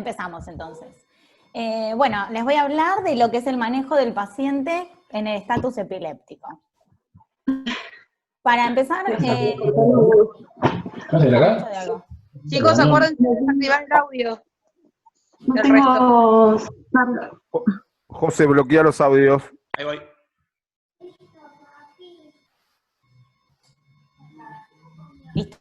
empezamos entonces. Bueno, les voy a hablar de lo que es el manejo del paciente en el estatus epiléptico. Para empezar... Chicos, acuérdense de desactivar el audio. No tengo... José, bloquea los audios. Ahí voy. Listo.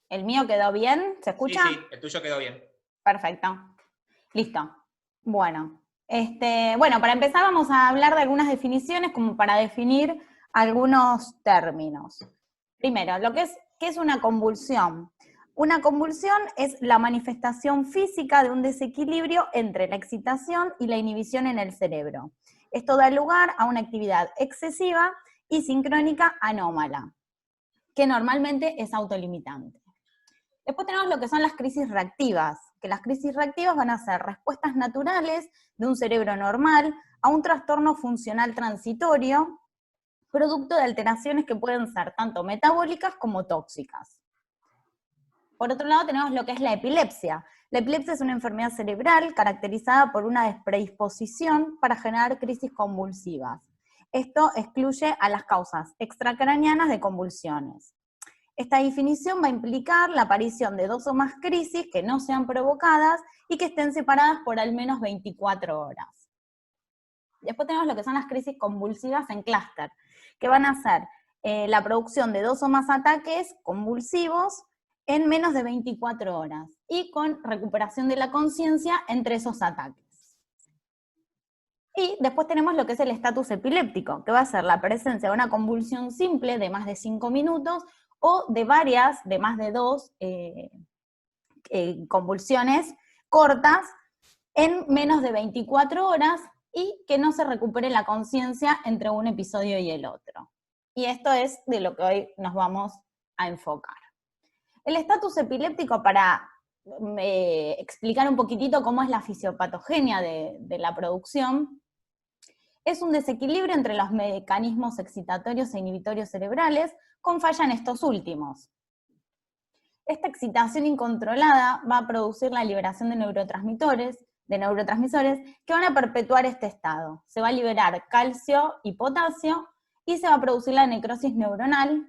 ¿El mío quedó bien? ¿Se escucha? Sí, el tuyo quedó bien. Perfecto. Listo. Bueno, bueno, para empezar vamos a hablar de algunas definiciones como para definir algunos términos. Primero, ¿qué es una convulsión? Una convulsión es la manifestación física de un desequilibrio entre la excitación y la inhibición en el cerebro. Esto da lugar a una actividad excesiva y sincrónica anómala, que normalmente es autolimitante. Después tenemos lo que son las crisis reactivas, que las crisis reactivas van a ser respuestas naturales de un cerebro normal a un trastorno funcional transitorio, producto de alteraciones que pueden ser tanto metabólicas como tóxicas. Por otro lado tenemos lo que es la epilepsia. La epilepsia es una enfermedad cerebral caracterizada por una predisposición para generar crisis convulsivas. Esto excluye a las causas extracraneanas de convulsiones. Esta definición va a implicar la aparición de 2 o más crisis que no sean provocadas y que estén separadas por al menos 24 horas. Después tenemos lo que son las crisis convulsivas en clúster, que van a ser la producción de 2 o más ataques convulsivos en menos de 24 horas y con recuperación de la conciencia entre esos ataques. Y después tenemos lo que es el estatus epiléptico, que va a ser la presencia de una convulsión simple de más de 5 minutos o de varias, de más de 2 convulsiones cortas en menos de 24 horas y que no se recupere la conciencia entre un episodio y el otro. Y esto es de lo que hoy nos vamos a enfocar. El estatus epiléptico, para explicar un poquitito cómo es la fisiopatogenia de la producción, es un desequilibrio entre los mecanismos excitatorios e inhibitorios cerebrales con falla en estos últimos. Esta excitación incontrolada va a producir la liberación de neurotransmisores que van a perpetuar este estado. Se va a liberar calcio y potasio y se va a producir la necrosis neuronal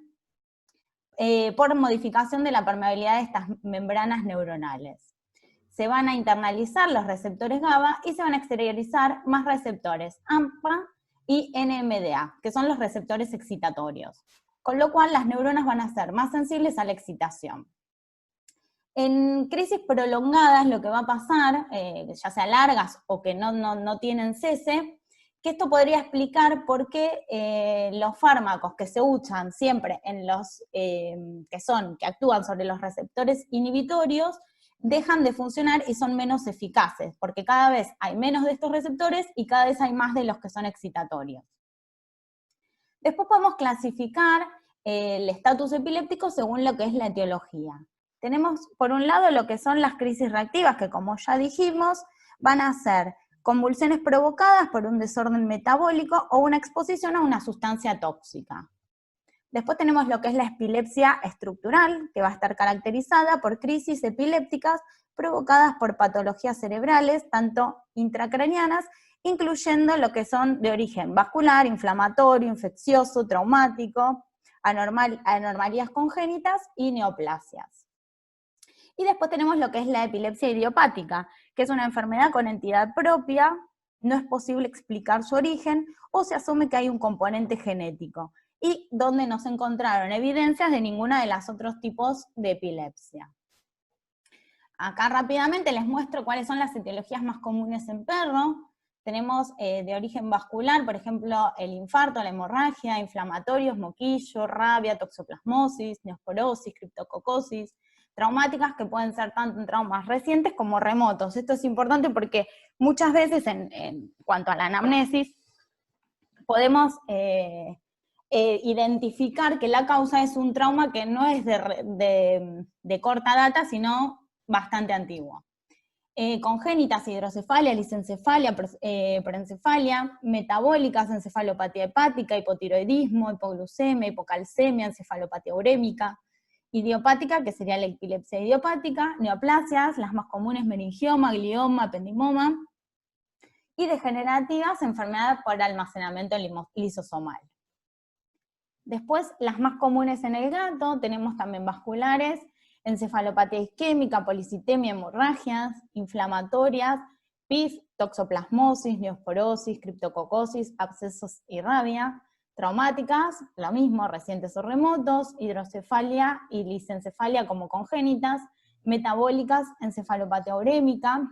por modificación de la permeabilidad de estas membranas neuronales. Se van a internalizar los receptores GABA y se van a exteriorizar más receptores AMPA y NMDA, que son los receptores excitatorios, con lo cual las neuronas van a ser más sensibles a la excitación. En crisis prolongadas lo que va a pasar, ya sea largas o que no tienen cese, que esto podría explicar por qué los fármacos que se usan siempre en los que actúan sobre los receptores inhibitorios dejan de funcionar y son menos eficaces, porque cada vez hay menos de estos receptores y cada vez hay más de los que son excitatorios. Después podemos clasificar el estatus epiléptico según lo que es la etiología. Tenemos por un lado lo que son las crisis reactivas, que como ya dijimos, van a ser convulsiones provocadas por un desorden metabólico o una exposición a una sustancia tóxica. Después tenemos lo que es la epilepsia estructural, que va a estar caracterizada por crisis epilépticas provocadas por patologías cerebrales, tanto intracraneanas, incluyendo lo que son de origen vascular, inflamatorio, infeccioso, traumático, anormalías congénitas y neoplasias. Y después tenemos lo que es la epilepsia idiopática, que es una enfermedad con entidad propia, no es posible explicar su origen, o se asume que hay un componente genético, y donde no se encontraron evidencias de ninguno de los otros tipos de epilepsia. Acá rápidamente les muestro cuáles son las etiologías más comunes en perro. Tenemos de origen vascular, por ejemplo, el infarto, la hemorragia, inflamatorios, moquillo, rabia, toxoplasmosis, neosporosis, criptococosis, traumáticas que pueden ser tanto en traumas recientes como remotos. Esto es importante porque muchas veces en cuanto a la anamnesis podemos identificar que la causa es un trauma que no es de corta data, sino bastante antiguo. Congénitas, hidrocefalia, lisencefalia, proencefalia, metabólicas, encefalopatía hepática, hipotiroidismo, hipoglucemia, hipocalcemia, encefalopatía urémica, idiopática, que sería la epilepsia idiopática, neoplasias, las más comunes meningioma, glioma, ependimoma, y degenerativas, enfermedades por almacenamiento lisosomal. Después, las más comunes en el gato, tenemos también vasculares, encefalopatía isquémica, policitemia, hemorragias, inflamatorias, PIF, toxoplasmosis, neosporosis, criptococosis, abscesos y rabia, traumáticas, lo mismo, recientes o remotos, hidrocefalia y lisencefalia como congénitas, metabólicas, encefalopatía urémica,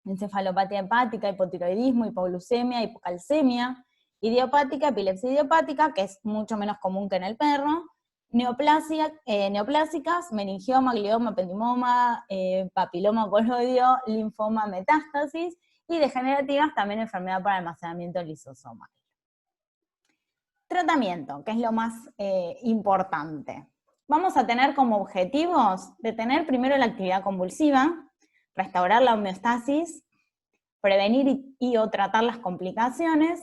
encefalopatía hepática, hipotiroidismo, hipoglucemia, hipocalcemia, idiopática, epilepsia idiopática, que es mucho menos común que en el perro, neoplásicas, meningioma, glioma, ependimoma, papiloma coloideo, linfoma, metástasis, y degenerativas también enfermedad por almacenamiento lisosomal. Tratamiento, que es lo más importante. Vamos a tener como objetivos detener primero la actividad convulsiva, restaurar la homeostasis, prevenir y o tratar las complicaciones,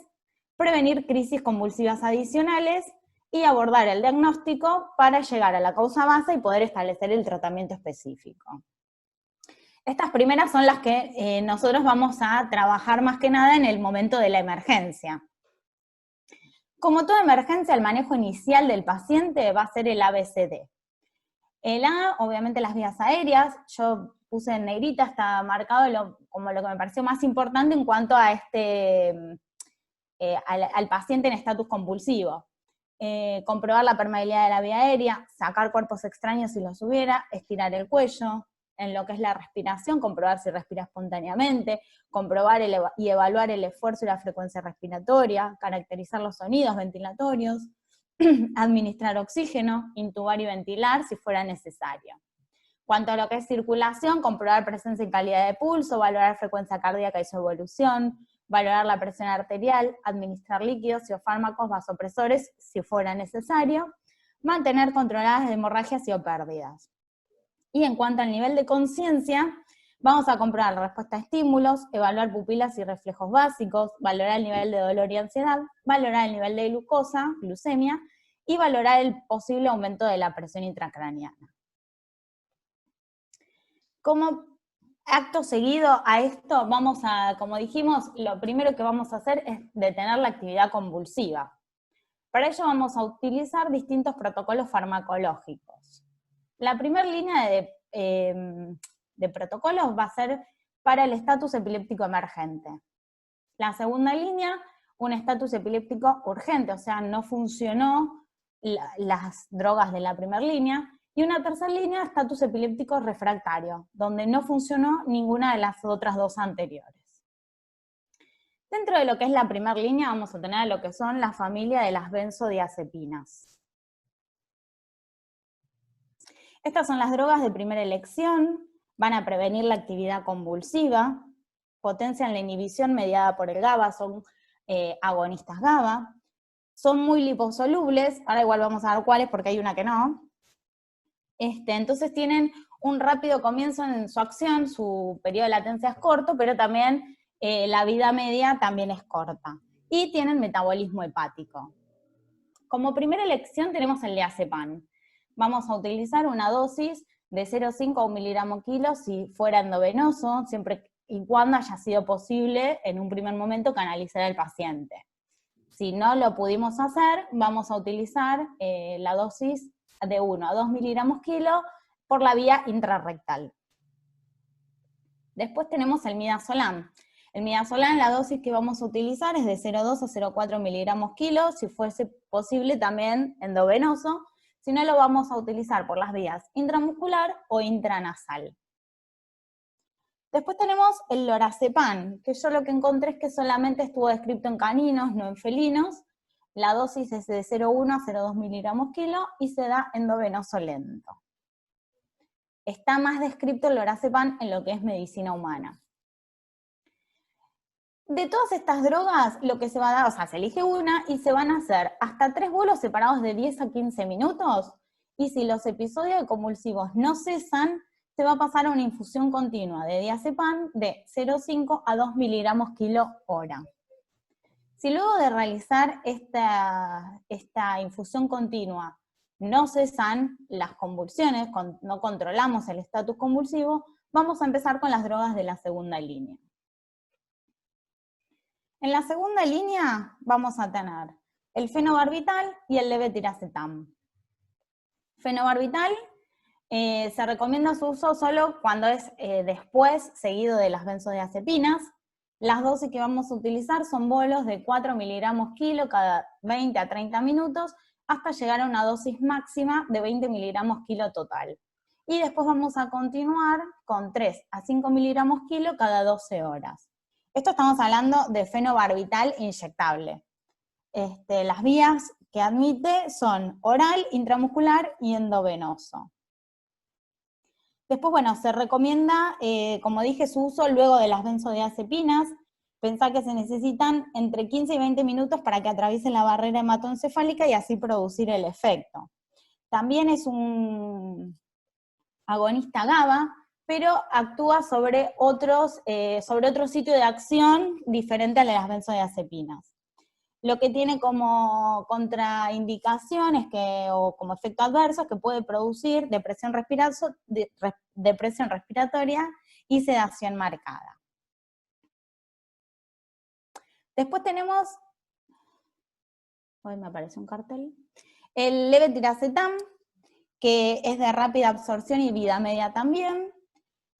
prevenir crisis convulsivas adicionales y abordar el diagnóstico para llegar a la causa base y poder establecer el tratamiento específico. Estas primeras son las que nosotros vamos a trabajar más que nada en el momento de la emergencia. Como toda emergencia, el manejo inicial del paciente va a ser el ABCD. El A, obviamente las vías aéreas, yo puse en negrita, está marcado como lo que me pareció más importante en cuanto a al paciente en estatus convulsivo. Comprobar la permeabilidad de la vía aérea, sacar cuerpos extraños si los hubiera, estirar el cuello, en lo que es la respiración, comprobar si respira espontáneamente, comprobar y evaluar el esfuerzo y la frecuencia respiratoria, caracterizar los sonidos ventilatorios, administrar oxígeno, intubar y ventilar si fuera necesario. Cuanto a lo que es circulación, comprobar presencia y calidad de pulso, valorar frecuencia cardíaca y su evolución, valorar la presión arterial, administrar líquidos y fármacos vasopresores si fuera necesario, mantener controladas hemorragias y o pérdidas. Y en cuanto al nivel de conciencia, vamos a comprobar la respuesta a estímulos, evaluar pupilas y reflejos básicos, valorar el nivel de dolor y ansiedad, valorar el nivel de glucosa, glucemia, y valorar el posible aumento de la presión intracraneana. Como acto seguido a esto, vamos a, como dijimos, lo primero que vamos a hacer es detener la actividad convulsiva. Para ello vamos a utilizar distintos protocolos farmacológicos. La primera línea de protocolos va a ser para el estatus epiléptico emergente. La segunda línea, un estatus epiléptico urgente, o sea, no funcionó las drogas de la primera línea. Y una tercera línea, estatus epiléptico refractario, donde no funcionó ninguna de las otras dos anteriores. Dentro de lo que es la primera línea vamos a tener lo que son la familia de las benzodiazepinas. Estas son las drogas de primera elección, van a prevenir la actividad convulsiva, potencian la inhibición mediada por el GABA, son agonistas GABA, son muy liposolubles, ahora igual vamos a ver cuáles porque hay una que no. Entonces tienen un rápido comienzo en su acción, su periodo de latencia es corto, pero también la vida media también es corta. Y tienen metabolismo hepático. Como primera elección tenemos el diazepam. Vamos a utilizar una dosis de 0,5 a 1 miligramo kilo si fuera endovenoso, siempre y cuando haya sido posible en un primer momento canalizar al paciente. Si no lo pudimos hacer, vamos a utilizar la dosis de 1 a 2 miligramos kilo por la vía intrarrectal. Después tenemos el midazolam. El midazolam, la dosis que vamos a utilizar es de 0,2 a 0,4 miligramos kilo, si fuese posible también endovenoso, si no lo vamos a utilizar por las vías intramuscular o intranasal. Después tenemos el lorazepam, que yo lo que encontré es que solamente estuvo descrito en caninos, no en felinos. La dosis es de 0,1 a 0,2 miligramos kilo y se da endovenoso lento. Está más descrito el lorazepam en lo que es medicina humana. De todas estas drogas, lo que se va a dar, o sea, se elige una y se van a hacer hasta 3 bolos separados de 10 a 15 minutos, y si los episodios convulsivos no cesan, se va a pasar a una infusión continua de diazepam de 0,5 a 2 miligramos kilo hora. Si luego de realizar esta infusión continua no cesan las convulsiones, no controlamos el estatus convulsivo, vamos a empezar con las drogas de la segunda línea. En la segunda línea vamos a tener el fenobarbital y el levetiracetam. Fenobarbital se recomienda su uso solo cuando es después seguido de las benzodiazepinas. Las dosis que vamos a utilizar son bolos de 4 miligramos kilo cada 20 a 30 minutos, hasta llegar a una dosis máxima de 20 miligramos kilo total. Y después vamos a continuar con 3 a 5 miligramos kilo cada 12 horas. Esto estamos hablando de fenobarbital inyectable. Las vías que admite son oral, intramuscular y endovenoso. Después, bueno, se recomienda, como dije, su uso luego de las benzodiazepinas. Pensá que se necesitan entre 15 y 20 minutos para que atraviesen la barrera hematoencefálica y así producir el efecto. También es un agonista GABA, pero actúa sobre otro sitio de acción diferente a las benzodiazepinas. Lo que tiene como contraindicación o como efecto adverso es que puede producir depresión respiratoria y sedación marcada. Después tenemos, hoy me aparece un cartel, el levetiracetam, que es de rápida absorción y vida media también.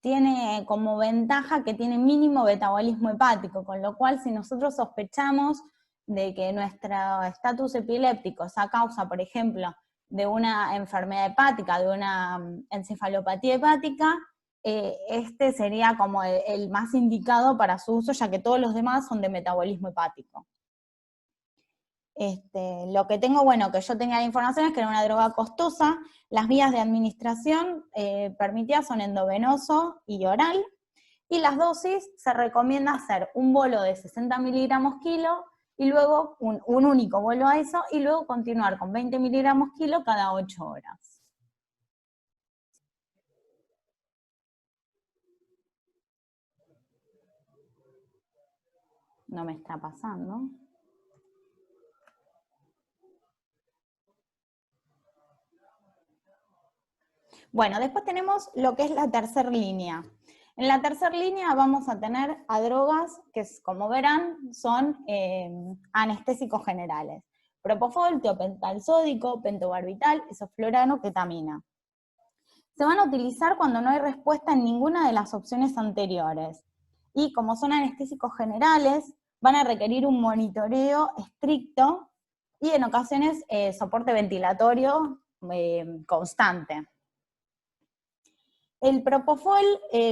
Tiene como ventaja que tiene mínimo metabolismo hepático, con lo cual si nosotros sospechamos de que nuestro estatus epiléptico es a causa, por ejemplo, de una enfermedad hepática, de una encefalopatía hepática, este sería como el más indicado para su uso, ya que todos los demás son de metabolismo hepático. Lo que tengo, bueno, que yo tenía la información es que era una droga costosa. Las vías de administración permitidas son endovenoso y oral, y las dosis se recomienda hacer un bolo de 60 miligramos kilo, y luego un único bolo a eso, y luego continuar con 20 miligramos kilo cada 8 horas. No me está pasando. Bueno, después tenemos lo que es la tercera línea. En la tercera línea vamos a tener a drogas que, como verán, son anestésicos generales. Propofol, tiopental sódico, pentobarbital, isoflurano, ketamina. Se van a utilizar cuando no hay respuesta en ninguna de las opciones anteriores. Y como son anestésicos generales, van a requerir un monitoreo estricto y en ocasiones soporte ventilatorio constante. El propofol,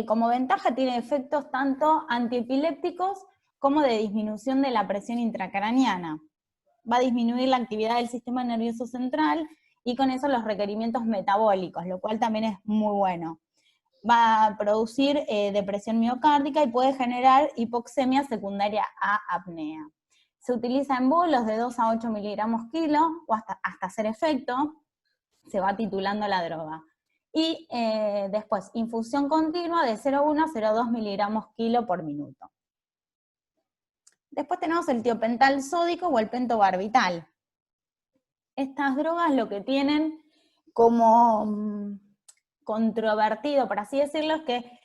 como ventaja, tiene efectos tanto antiepilépticos como de disminución de la presión intracraneana. Va a disminuir la actividad del sistema nervioso central y con eso los requerimientos metabólicos, lo cual también es muy bueno. Va a producir depresión miocárdica y puede generar hipoxemia secundaria a apnea. Se utiliza en bolos de 2 a 8 miligramos kilo o hasta hacer efecto, se va titulando la droga. Y después, infusión continua de 0,1 a 0,2 miligramos kilo por minuto. Después tenemos el tiopental sódico o el pentobarbital. Estas drogas lo que tienen como controvertido, por así decirlo, es que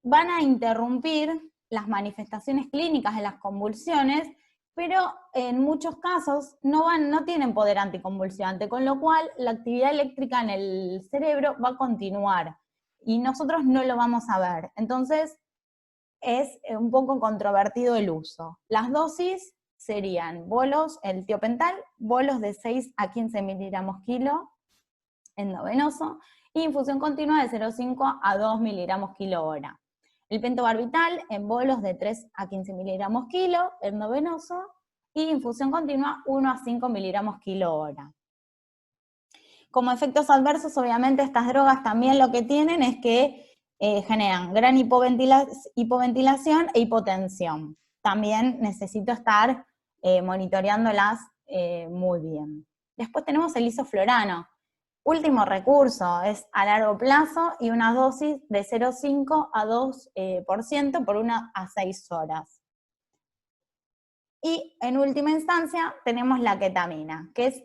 van a interrumpir las manifestaciones clínicas de las convulsiones, pero en muchos casos no tienen poder anticonvulsivante, con lo cual la actividad eléctrica en el cerebro va a continuar, y nosotros no lo vamos a ver. Entonces, es un poco controvertido el uso. Las dosis serían bolos, el tiopental, bolos de 6 a 15 miligramos kilo, endovenoso, e infusión continua de 0,5 a 2 miligramos kilo hora. El pentobarbital en bolos de 3 a 15 miligramos kilo, endovenoso, y infusión continua 1 a 5 miligramos kilo hora. Como efectos adversos, obviamente estas drogas también lo que tienen es que generan gran hipoventilación e hipotensión. También necesito estar monitoreándolas muy bien. Después tenemos el isoflurano. Último recurso, es a largo plazo y una dosis de 0,5 a 2% por 1 a 6 horas. Y en última instancia tenemos la ketamina, que es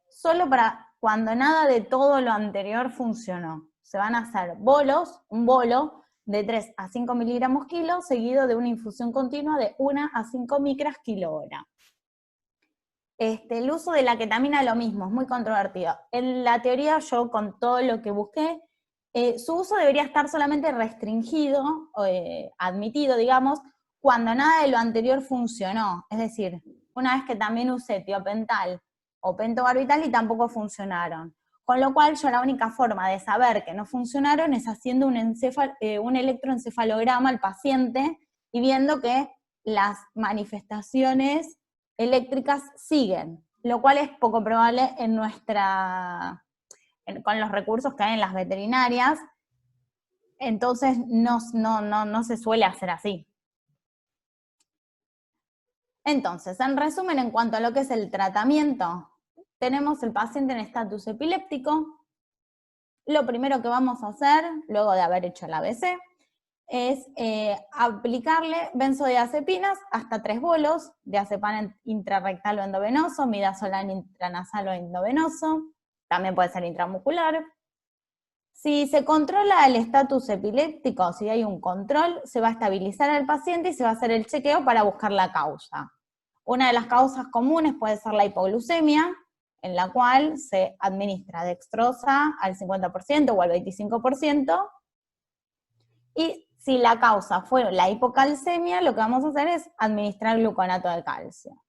solo para cuando nada de todo lo anterior funcionó. Se van a hacer bolos, un bolo de 3 a 5 miligramos kilo, seguido de una infusión continua de 1 a 5 micras kilo hora. El uso de la ketamina lo mismo, es muy controvertido. En la teoría, yo con todo lo que busqué, su uso debería estar solamente restringido, admitido, digamos, cuando nada de lo anterior funcionó. Es decir, una vez que también usé tiopental o pentobarbital y tampoco funcionaron. Con lo cual, yo la única forma de saber que no funcionaron es haciendo un electroencefalograma al paciente y viendo que las manifestaciones eléctricas siguen, lo cual es poco probable con los recursos que hay en las veterinarias, entonces no se suele hacer así. Entonces, en resumen, en cuanto a lo que es el tratamiento, tenemos el paciente en estatus epiléptico. Lo primero que vamos a hacer, luego de haber hecho el ABC, es aplicarle benzodiazepinas hasta 3 bolos, diazepam intrarrectal o endovenoso, midazolam intranasal o endovenoso, también puede ser intramuscular. Si se controla el estatus epiléptico, si hay un control, se va a estabilizar al paciente y se va a hacer el chequeo para buscar la causa. Una de las causas comunes puede ser la hipoglucemia, en la cual se administra dextrosa al 50% o al 25%, y si la causa fue la hipocalcemia, lo que vamos a hacer es administrar gluconato de calcio.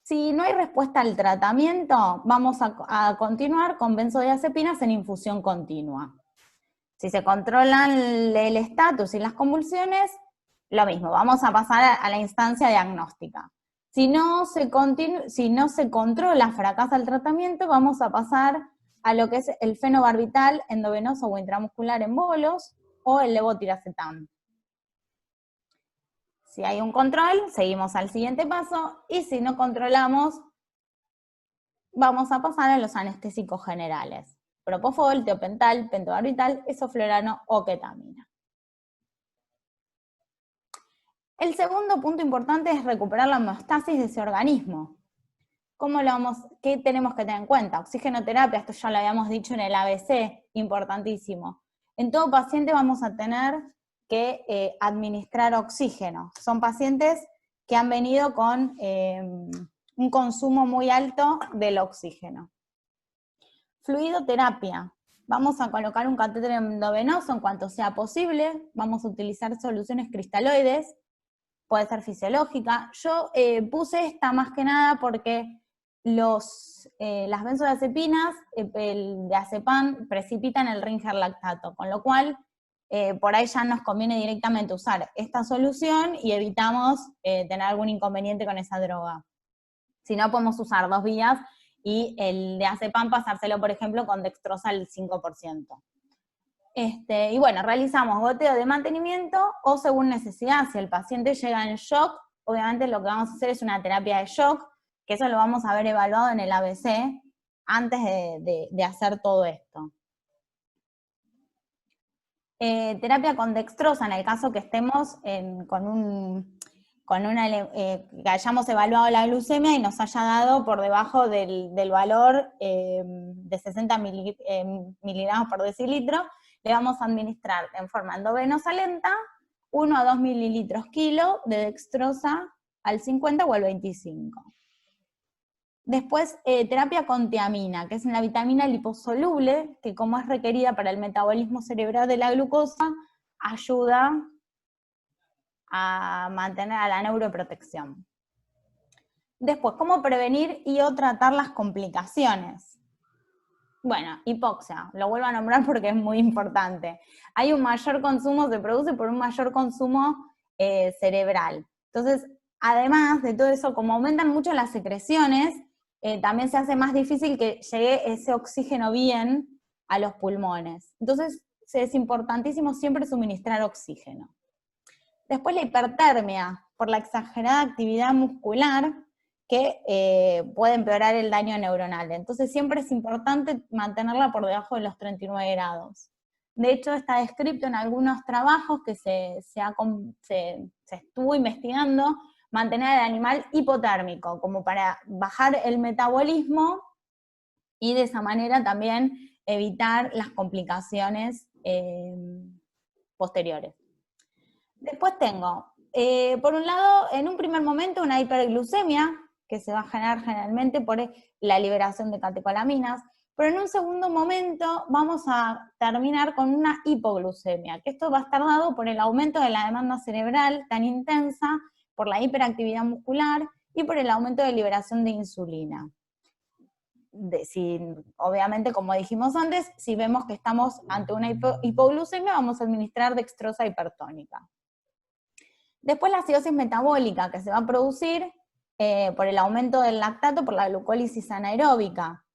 Si no hay respuesta al tratamiento, vamos a continuar con benzodiazepinas en infusión continua. Si se controlan el estatus y las convulsiones, lo mismo, vamos a pasar a la instancia diagnóstica. Si no se controla, fracasa el tratamiento, vamos a pasar a lo que es el fenobarbital endovenoso o intramuscular en bolos, o el levotiracetam. Si hay un control, seguimos al siguiente paso, y si no controlamos, vamos a pasar a los anestésicos generales: propofol, tiopental, pentobarbital, esoflurano o ketamina. El segundo punto importante es recuperar la homeostasis de ese organismo. ¿Qué tenemos que tener en cuenta? Oxigenoterapia, esto ya lo habíamos dicho en el ABC, importantísimo. En todo paciente vamos a tener que administrar oxígeno. Son pacientes que han venido con un consumo muy alto del oxígeno. Fluidoterapia. Vamos a colocar un catéter endovenoso en cuanto sea posible. Vamos a utilizar soluciones cristaloides. Puede ser fisiológica. Yo puse esta más que nada porque las benzodiazepinas, el diazepam, precipitan el Ringer lactato, con lo cual por ahí ya nos conviene directamente usar esta solución y evitamos tener algún inconveniente con esa droga. Si no, podemos usar 2 vías y el diazepam pasárselo, por ejemplo, con dextrosa al 5%. Y bueno, realizamos goteo de mantenimiento o según necesidad. Si el paciente llega en shock, obviamente lo que vamos a hacer es una terapia de shock, que eso lo vamos a ver evaluado en el ABC antes de hacer todo esto. Terapia con dextrosa, en el caso que estemos que hayamos evaluado la glucemia y nos haya dado por debajo del valor de 60 miligramos por decilitro, le vamos a administrar en forma endovenosa lenta 1 a 2 mililitros kilo de dextrosa al 50 o al 25. Después, terapia con tiamina, que es una vitamina liposoluble, que como es requerida para el metabolismo cerebral de la glucosa, ayuda a mantener a la neuroprotección. Después, ¿cómo prevenir y o tratar las complicaciones? Bueno, hipoxia, lo vuelvo a nombrar porque es muy importante. Hay un mayor consumo, se produce por un mayor consumo cerebral. Entonces, además de todo eso, como aumentan mucho las secreciones, también se hace más difícil que llegue ese oxígeno bien a los pulmones. Entonces, es importantísimo siempre suministrar oxígeno. Después la hipertermia, por la exagerada actividad muscular, que puede empeorar el daño neuronal. Entonces siempre es importante mantenerla por debajo de los 39 grados. De hecho, está descrito en algunos trabajos que se estuvo investigando mantener al animal hipotérmico, como para bajar el metabolismo y de esa manera también evitar las complicaciones posteriores. Después tengo, por un lado, en un primer momento una hiperglucemia, que se va a generar generalmente por la liberación de catecolaminas, pero en un segundo momento vamos a terminar con una hipoglucemia, que esto va a estar dado por el aumento de la demanda cerebral tan intensa, por la hiperactividad muscular y por el aumento de liberación de insulina. Obviamente, como dijimos antes, si vemos que estamos ante una hipoglucemia, vamos a administrar dextrosa hipertónica. Después la acidosis metabólica, que se va a producir por el aumento del lactato por la glucólisis anaeróbica.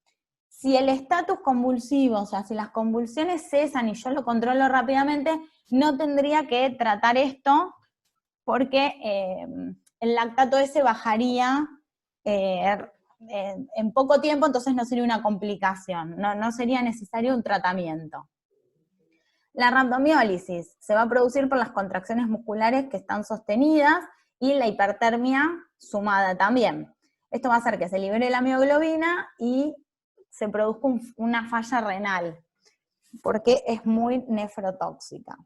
Si el estatus convulsivo, o sea, si las convulsiones cesan y yo lo controlo rápidamente, no tendría que tratar esto porque el lactato ese bajaría en poco tiempo, entonces no sería una complicación, no sería necesario un tratamiento. La rhabdomiólisis se va a producir por las contracciones musculares que están sostenidas y la hipertermia sumada también. Esto va a hacer que se libere la mioglobina y se produzca una falla renal, porque es muy nefrotóxica.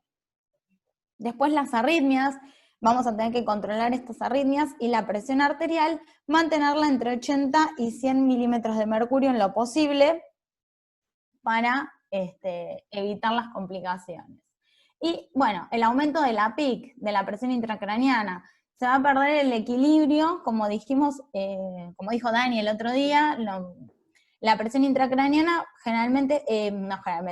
Después las arritmias, vamos a tener que controlar estas arritmias y la presión arterial, mantenerla entre 80 y 100 milímetros de mercurio en lo posible para evitar las complicaciones. Y bueno, el aumento de la PIC, de la presión intracraneana, se va a perder el equilibrio, como dijimos, como dijo Dani el otro día, la presión intracraneana generalmente,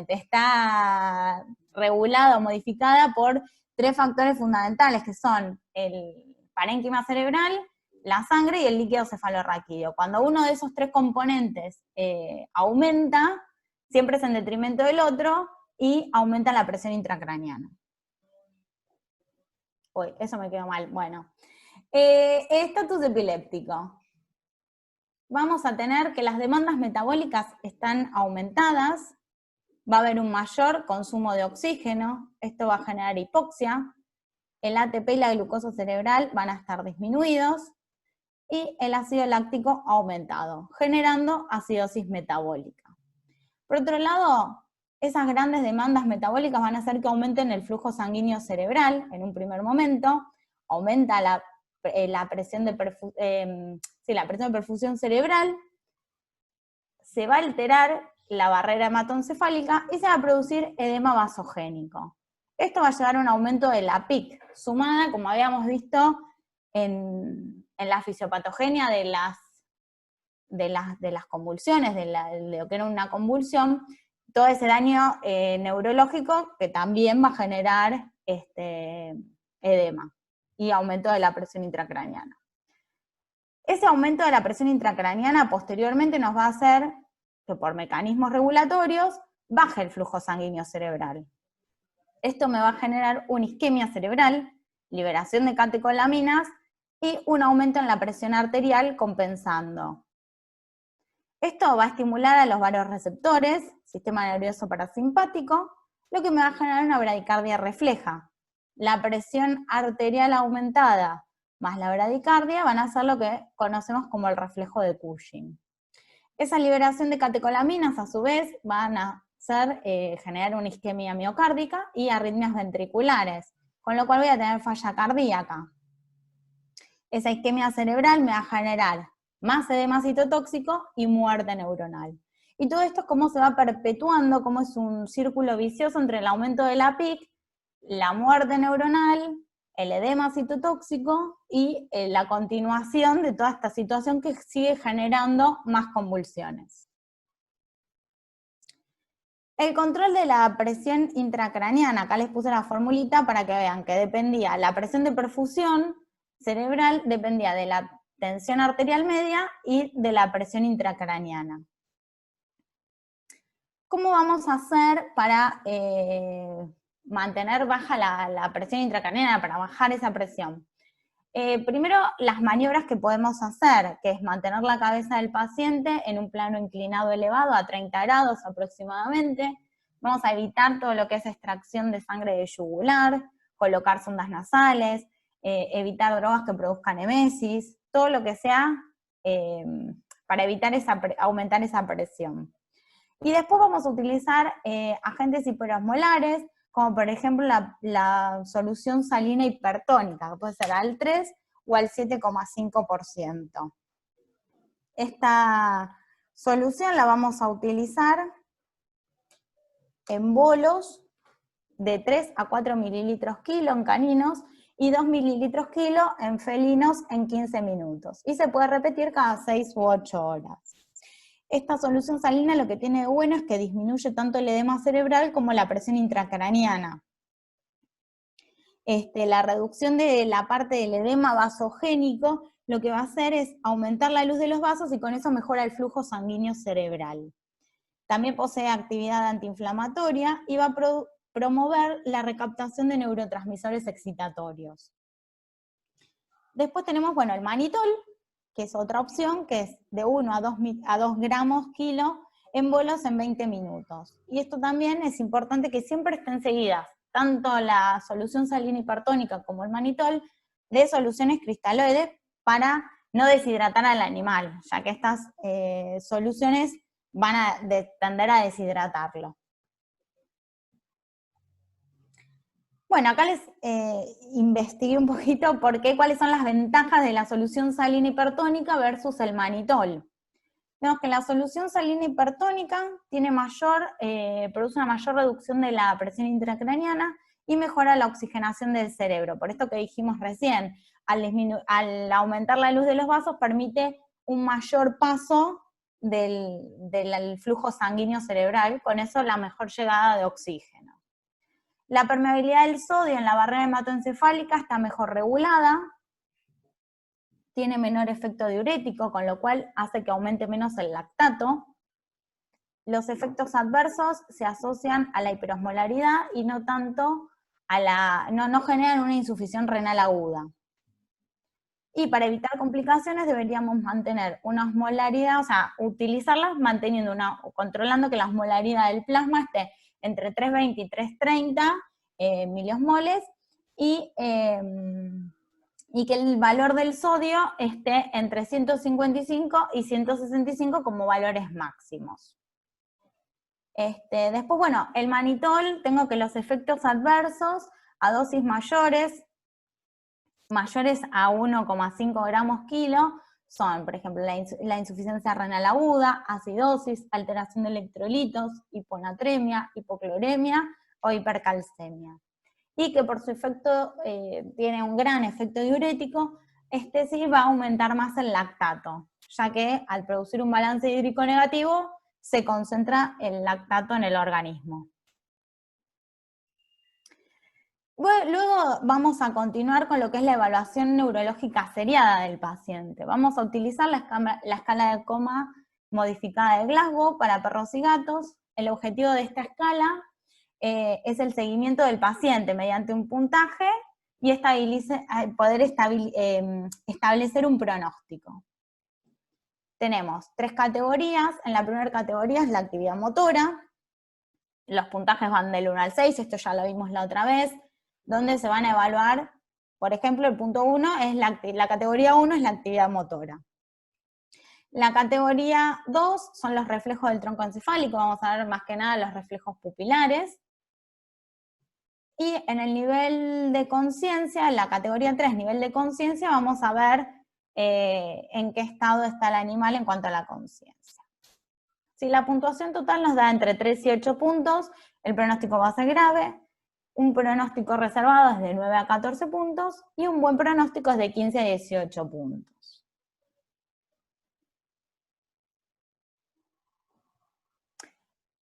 está regulada o modificada por 3 factores fundamentales, que son el parénquima cerebral, la sangre y el líquido cefalorraquídeo. Cuando uno de esos 3 componentes aumenta, siempre es en detrimento del otro, y aumenta la presión intracraneana. Uy, eso me quedó mal. Bueno. Estatus epiléptico. Vamos a tener que las demandas metabólicas están aumentadas, va a haber un mayor consumo de oxígeno, esto va a generar hipoxia, el ATP y la glucosa cerebral van a estar disminuidos, y el ácido láctico aumentado, generando acidosis metabólica. Por otro lado, esas grandes demandas metabólicas van a hacer que aumenten el flujo sanguíneo cerebral en un primer momento, aumenta la presión de perfusión cerebral, se va a alterar la barrera hematoencefálica y se va a producir edema vasogénico. Esto va a llevar a un aumento de la PIC, sumada, como habíamos visto, en la fisiopatogenia de las convulsiones, de lo que era una convulsión, todo ese daño neurológico que también va a generar edema y aumento de la presión intracraneana. Ese aumento de la presión intracraneana posteriormente nos va a hacer que por mecanismos regulatorios baje el flujo sanguíneo cerebral. Esto me va a generar una isquemia cerebral, liberación de catecolaminas y un aumento en la presión arterial compensando. Esto va a estimular a los vasoreceptores, sistema nervioso parasimpático, lo que me va a generar una bradicardia refleja. La presión arterial aumentada más la bradicardia van a hacer lo que conocemos como el reflejo de Cushing. Esa liberación de catecolaminas, a su vez, van a generar una isquemia miocárdica y arritmias ventriculares, con lo cual voy a tener falla cardíaca. Esa isquemia cerebral me va a generar más edema citotóxico y muerte neuronal. Y todo esto es como se va perpetuando, como es un círculo vicioso entre el aumento de la PIC, la muerte neuronal, el edema citotóxico y la continuación de toda esta situación que sigue generando más convulsiones. El control de la presión intracraneana, acá les puse la formulita para que vean que dependía, la presión de perfusión cerebral dependía de la tensión arterial media y de la presión intracraneana. ¿Cómo vamos a hacer para mantener baja la presión intracraneana, para bajar esa presión? Primero, las maniobras que podemos hacer, que es mantener la cabeza del paciente en un plano inclinado elevado a 30 grados aproximadamente. Vamos a evitar todo lo que es extracción de sangre de yugular, colocar sondas nasales, evitar drogas que produzcan emesis, todo lo que sea para evitar aumentar esa presión. Y después vamos a utilizar agentes hiperosmolares, como por ejemplo la solución salina hipertónica, que puede ser al 3 o al 7,5%. Esta solución la vamos a utilizar en bolos de 3 a 4 mililitros kilo en caninos y 2 mililitros kilo en felinos en 15 minutos. Y se puede repetir cada 6 u 8 horas. Esta solución salina lo que tiene de bueno es que disminuye tanto el edema cerebral como la presión intracraniana. La reducción de la parte del edema vasogénico lo que va a hacer es aumentar la luz de los vasos y con eso mejora el flujo sanguíneo cerebral. También posee actividad antiinflamatoria y va a promover la recaptación de neurotransmisores excitatorios. Después tenemos, bueno, el manitol, que es otra opción, que es de 1 a 2 gramos kilo en bolos en 20 minutos. Y esto también es importante que siempre estén seguidas, tanto la solución salina hipertónica como el manitol, de soluciones cristaloides para no deshidratar al animal, ya que estas soluciones van a tender a deshidratarlo. Bueno, acá les investigué un poquito cuáles son las ventajas de la solución salina hipertónica versus el manitol. Vemos que la solución salina hipertónica produce una mayor reducción de la presión intracraniana y mejora la oxigenación del cerebro. Por esto que dijimos recién, al aumentar la luz de los vasos permite un mayor paso del flujo sanguíneo cerebral, con eso la mejor llegada de oxígeno. La permeabilidad del sodio en la barrera hematoencefálica está mejor regulada, tiene menor efecto diurético, con lo cual hace que aumente menos el lactato. Los efectos adversos se asocian a la hiperosmolaridad y no tanto no generan una insuficiencia renal aguda. Y para evitar complicaciones deberíamos mantener una osmolaridad, o sea, utilizarlas controlando que la osmolaridad del plasma esté entre 320 y 330 miliosmoles y que el valor del sodio esté entre 155 y 165 como valores máximos. Después, bueno, el manitol, tengo que los efectos adversos a dosis mayores a 1,5 gramos kilo, son, por ejemplo, la insuficiencia renal aguda, acidosis, alteración de electrolitos, hiponatremia, hipocloremia o hipercalcemia. Y que por su efecto tiene un gran efecto diurético, sí va a aumentar más el lactato, ya que al producir un balance hídrico negativo, se concentra el lactato en el organismo. Bueno, luego vamos a continuar con lo que es la evaluación neurológica seriada del paciente. Vamos a utilizar la escala de coma modificada de Glasgow para perros y gatos. El objetivo de esta escala es el seguimiento del paciente mediante un puntaje y poder establecer un pronóstico. Tenemos 3 categorías. En la primera categoría es la actividad motora. Los puntajes van del 1 al 6, esto ya lo vimos la otra vez, donde se van a evaluar, por ejemplo, el punto 1 es la categoría 1 es la actividad motora. La categoría 2 son los reflejos del tronco encefálico, vamos a ver más que nada los reflejos pupilares. Y en el nivel de conciencia, en la categoría 3, nivel de conciencia, vamos a ver en qué estado está el animal en cuanto a la conciencia. Si la puntuación total nos da entre 3 y 8 puntos, el pronóstico va a ser grave. Un pronóstico reservado es de 9 a 14 puntos, y un buen pronóstico es de 15 a 18 puntos.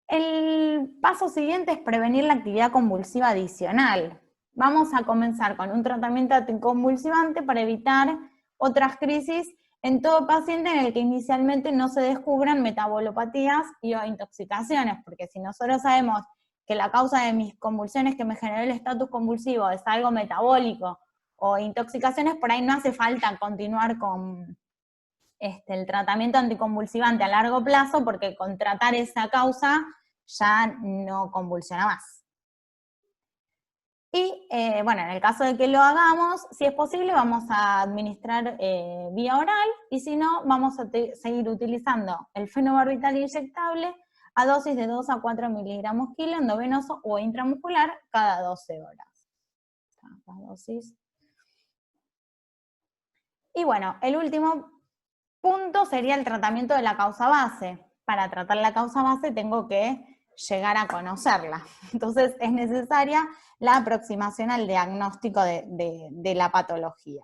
El paso siguiente es prevenir la actividad convulsiva adicional. Vamos a comenzar con un tratamiento anticonvulsivante para evitar otras crisis en todo paciente en el que inicialmente no se descubran metabolopatías y o intoxicaciones, porque si nosotros sabemos que la causa de mis convulsiones que me generó el estatus convulsivo es algo metabólico o intoxicaciones, por ahí no hace falta continuar con el tratamiento anticonvulsivante a largo plazo, porque con tratar esa causa ya no convulsiona más. Y bueno, en el caso de que lo hagamos, si es posible vamos a administrar vía oral, y si no, vamos a seguir utilizando el fenobarbital inyectable a dosis de 2 a 4 miligramos kilo endovenoso o intramuscular cada 12 horas. La dosis. Y bueno, el último punto sería el tratamiento de la causa base. Para tratar la causa base tengo que llegar a conocerla. Entonces es necesaria la aproximación al diagnóstico de la patología.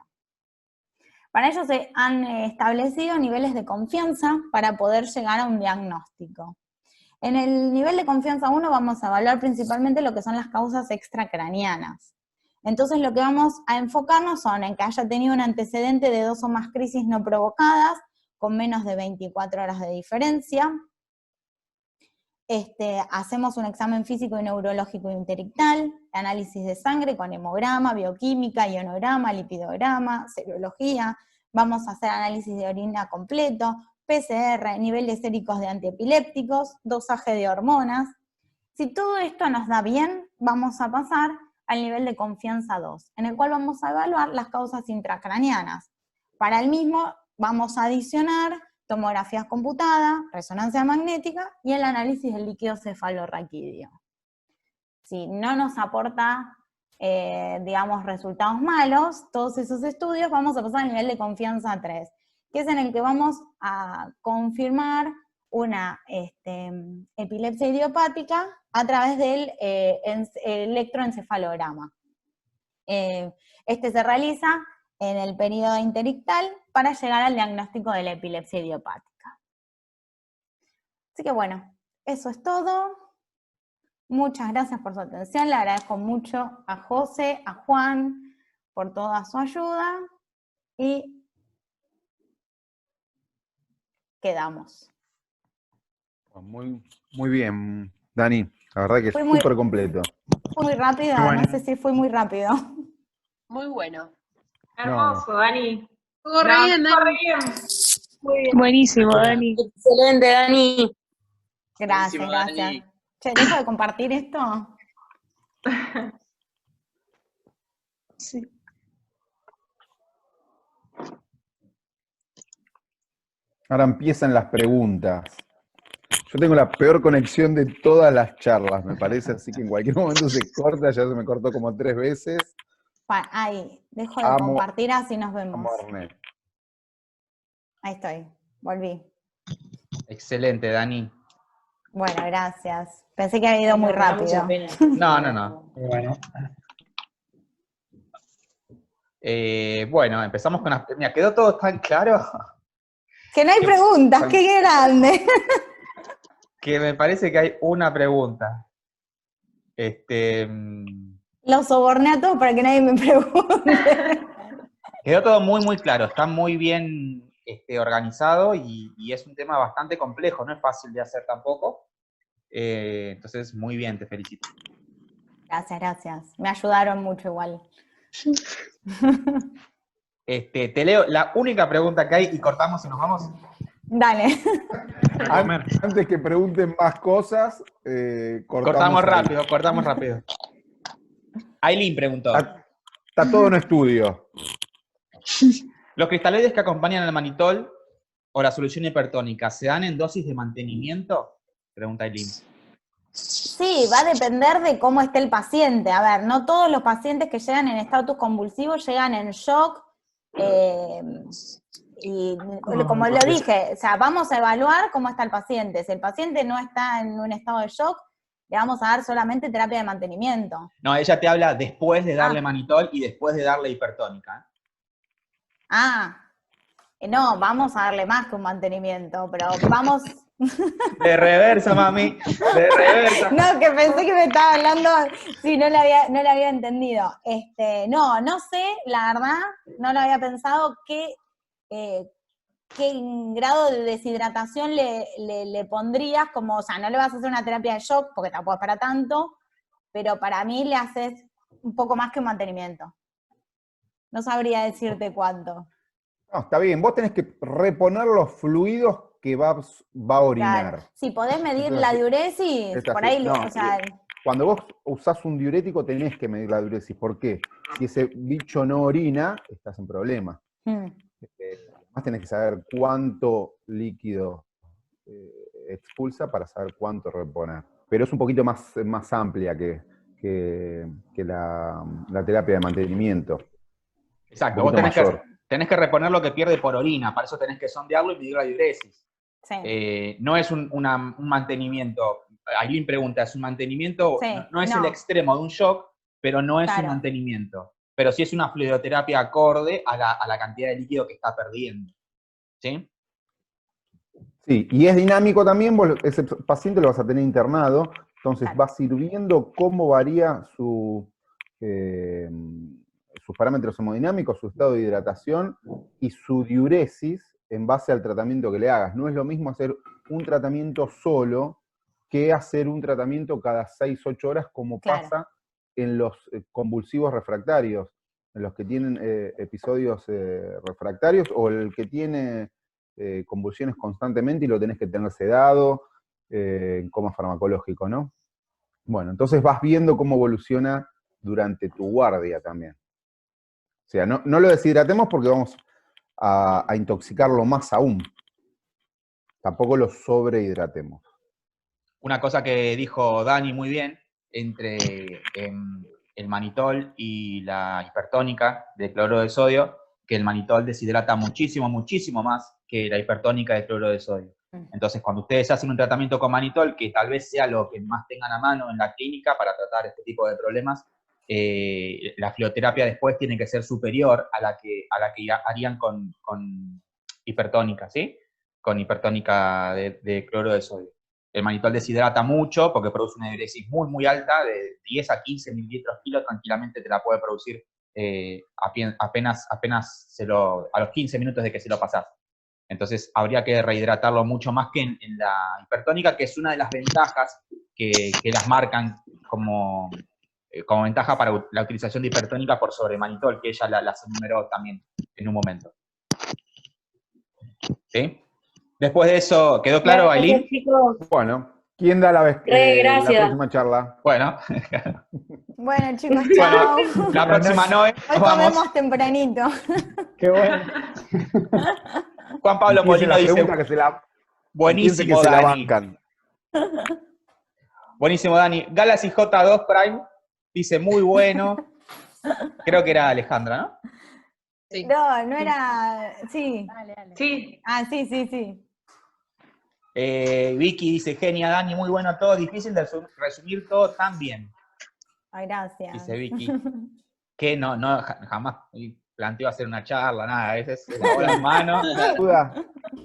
Para ello se han establecido niveles de confianza para poder llegar a un diagnóstico. En el nivel de confianza 1 vamos a evaluar principalmente lo que son las causas extracraneanas. Entonces lo que vamos a enfocarnos son en que haya tenido un antecedente de 2 o más crisis no provocadas, con menos de 24 horas de diferencia. Hacemos un examen físico y neurológico interictal, análisis de sangre con hemograma, bioquímica, ionograma, lipidograma, serología, vamos a hacer análisis de orina completo, PCR, niveles séricos de antiepilépticos, dosaje de hormonas. Si todo esto nos da bien, vamos a pasar al nivel de confianza 2, en el cual vamos a evaluar las causas intracraneanas. Para el mismo vamos a adicionar tomografías computadas, resonancia magnética y el análisis del líquido cefalorraquídeo. Si no nos aporta, digamos, resultados malos, todos esos estudios, vamos a pasar al nivel de confianza 3, que es en el que vamos a confirmar una epilepsia idiopática a través del electroencefalograma. Este se realiza en el periodo interictal para llegar al diagnóstico de la epilepsia idiopática. Así que bueno, eso es todo. Muchas gracias por su atención, le agradezco mucho a José, a Juan, por toda su ayuda, y quedamos. Muy bien, Dani. La verdad que es Fue muy- súper completo. Fue muy rápido, Bueno. no sé si fue muy rápido. Muy bueno. Hermoso, Dani. Estuvo re bien, estuvo Dani. re bien. Muy bien. Buenísimo, Dani. Excelente, Dani. Gracias, Buenísimo, gracias. Dani. Che, ¿dejo de compartir esto? Sí. Ahora empiezan las preguntas. Yo tengo la peor conexión de todas las charlas, me parece, así que en cualquier momento se corta, ya se me cortó como 3 veces. Ahí, dejo de Amo- compartir, así nos vemos. Amo a Ernest. Ahí estoy, volví. Excelente, Dani. Bueno, gracias. Pensé que había ido muy Me da rápido. mucha pena. No. Bueno. Bueno, empezamos con las... Mira, quedó todo tan claro Que no hay preguntas, qué grande. que me parece que hay una pregunta. Lo soborné a todos para que nadie me pregunte. Quedó todo muy, muy claro. Está muy bien organizado y es un tema bastante complejo. No es fácil de hacer tampoco. Entonces, muy bien, te felicito. Gracias, gracias. Me ayudaron mucho igual. Te leo la única pregunta que hay y cortamos y nos vamos. Dale. Antes que pregunten más cosas, Cortamos ahí. rápido. Aileen preguntó. Está todo en estudio. ¿Los cristaloides que acompañan al manitol o la solución hipertónica se dan en dosis de mantenimiento? Pregunta Aileen. Sí, va a depender de cómo esté el paciente. A ver, no todos los pacientes que llegan en estatus convulsivo llegan en shock. Y como lo dije, o sea, vamos a evaluar cómo está el paciente. Si el paciente no está en un estado de shock, le vamos a dar solamente terapia de mantenimiento. No, ella te habla después de darle manitol y después de darle hipertónica. No, vamos a darle más que un mantenimiento, pero vamos... De reversa, mami, de reversa. No, que pensé que me estaba hablando, sí, no le había entendido. No sé, la verdad, no lo había pensado, qué grado de deshidratación le pondrías, como, o sea, no le vas a hacer una terapia de shock, porque tampoco es para tanto, pero para mí le haces un poco más que un mantenimiento. No sabría decirte cuánto. No, está bien, vos tenés que reponer los fluidos que va a orinar. Claro. Si podés medir Entonces, la diuresis, es por así. ahí, No, o sea... Cuando vos usás un diurético tenés que medir la diuresis. ¿Por qué? Si ese bicho no orina, estás en problema. Además tenés que saber cuánto líquido expulsa para saber cuánto reponer. Pero es un poquito más amplia que la terapia de mantenimiento. Exacto, Un vos poquito mayor. tenés que reponer lo que pierde por orina, para eso tenés que sondearlo y medir la diuresis. Sí. No es un mantenimiento. Aileen pregunta, ¿es un mantenimiento? Sí, No es no. el extremo de un shock, pero no es un Claro. mantenimiento. Pero sí es una fluidoterapia acorde a la cantidad de líquido que está perdiendo. ¿Sí? Sí, y es dinámico también, vos ese paciente lo vas a tener internado, entonces Claro. vas ir viendo cómo varía sus parámetros hemodinámicos, su estado de hidratación y su diuresis en base al tratamiento que le hagas. No es lo mismo hacer un tratamiento solo que hacer un tratamiento cada 6-8 horas, como Claro. pasa en los convulsivos refractarios, en los que tienen episodios refractarios, o el que tiene convulsiones constantemente y lo tenés que tener sedado, en coma farmacológico, ¿no? Bueno, entonces vas viendo cómo evoluciona durante tu guardia también. O sea, no lo deshidratemos porque vamos a intoxicarlo más aún. Tampoco lo sobrehidratemos. Una cosa que dijo Dani muy bien, entre el manitol y la hipertónica de cloruro de sodio, que el manitol deshidrata muchísimo, muchísimo más que la hipertónica de cloruro de sodio. Entonces, cuando ustedes hacen un tratamiento con manitol, que tal vez sea lo que más tengan a mano en la clínica para tratar este tipo de problemas, la fluidoterapia después tiene que ser superior a la que harían con hipertónica, ¿sí? Con hipertónica de cloruro de sodio. El manitol deshidrata mucho porque produce una diuresis muy, muy alta, de 10 a 15 mililitros kilo, tranquilamente te la puede producir apenas a los 15 minutos de que se lo pasás. Entonces habría que rehidratarlo mucho más que en la hipertónica, que es una de las ventajas que las marcan como ventaja para la utilización de hipertónica por sobre manitol, que ella las enumeró también en un momento. ¿Sí? Después de eso, ¿quedó claro, Aileen? Chicos, Bueno, ¿quién da la gracias. próxima charla? Bueno, Bueno, chicos, bueno, chao. la próxima Noé, Hoy nos vamos. comemos tempranito. Qué bueno. Juan Pablo Empiece Molino la dice, pregunta que se la, empiece buenísimo, que se la Dani. bancan. Buenísimo, Dani. Galaxy J2 Prime dice, muy bueno. Creo que era Alejandra, ¿no? Sí. No, no era. Sí. Sí, Ah, sí. Vicky dice, genia, Dani, muy bueno todo. Difícil de resumir todo tan bien, Ay, gracias. dice Vicky. Que no, jamás planteo hacer una charla, nada, a veces es la bola en mano. Duda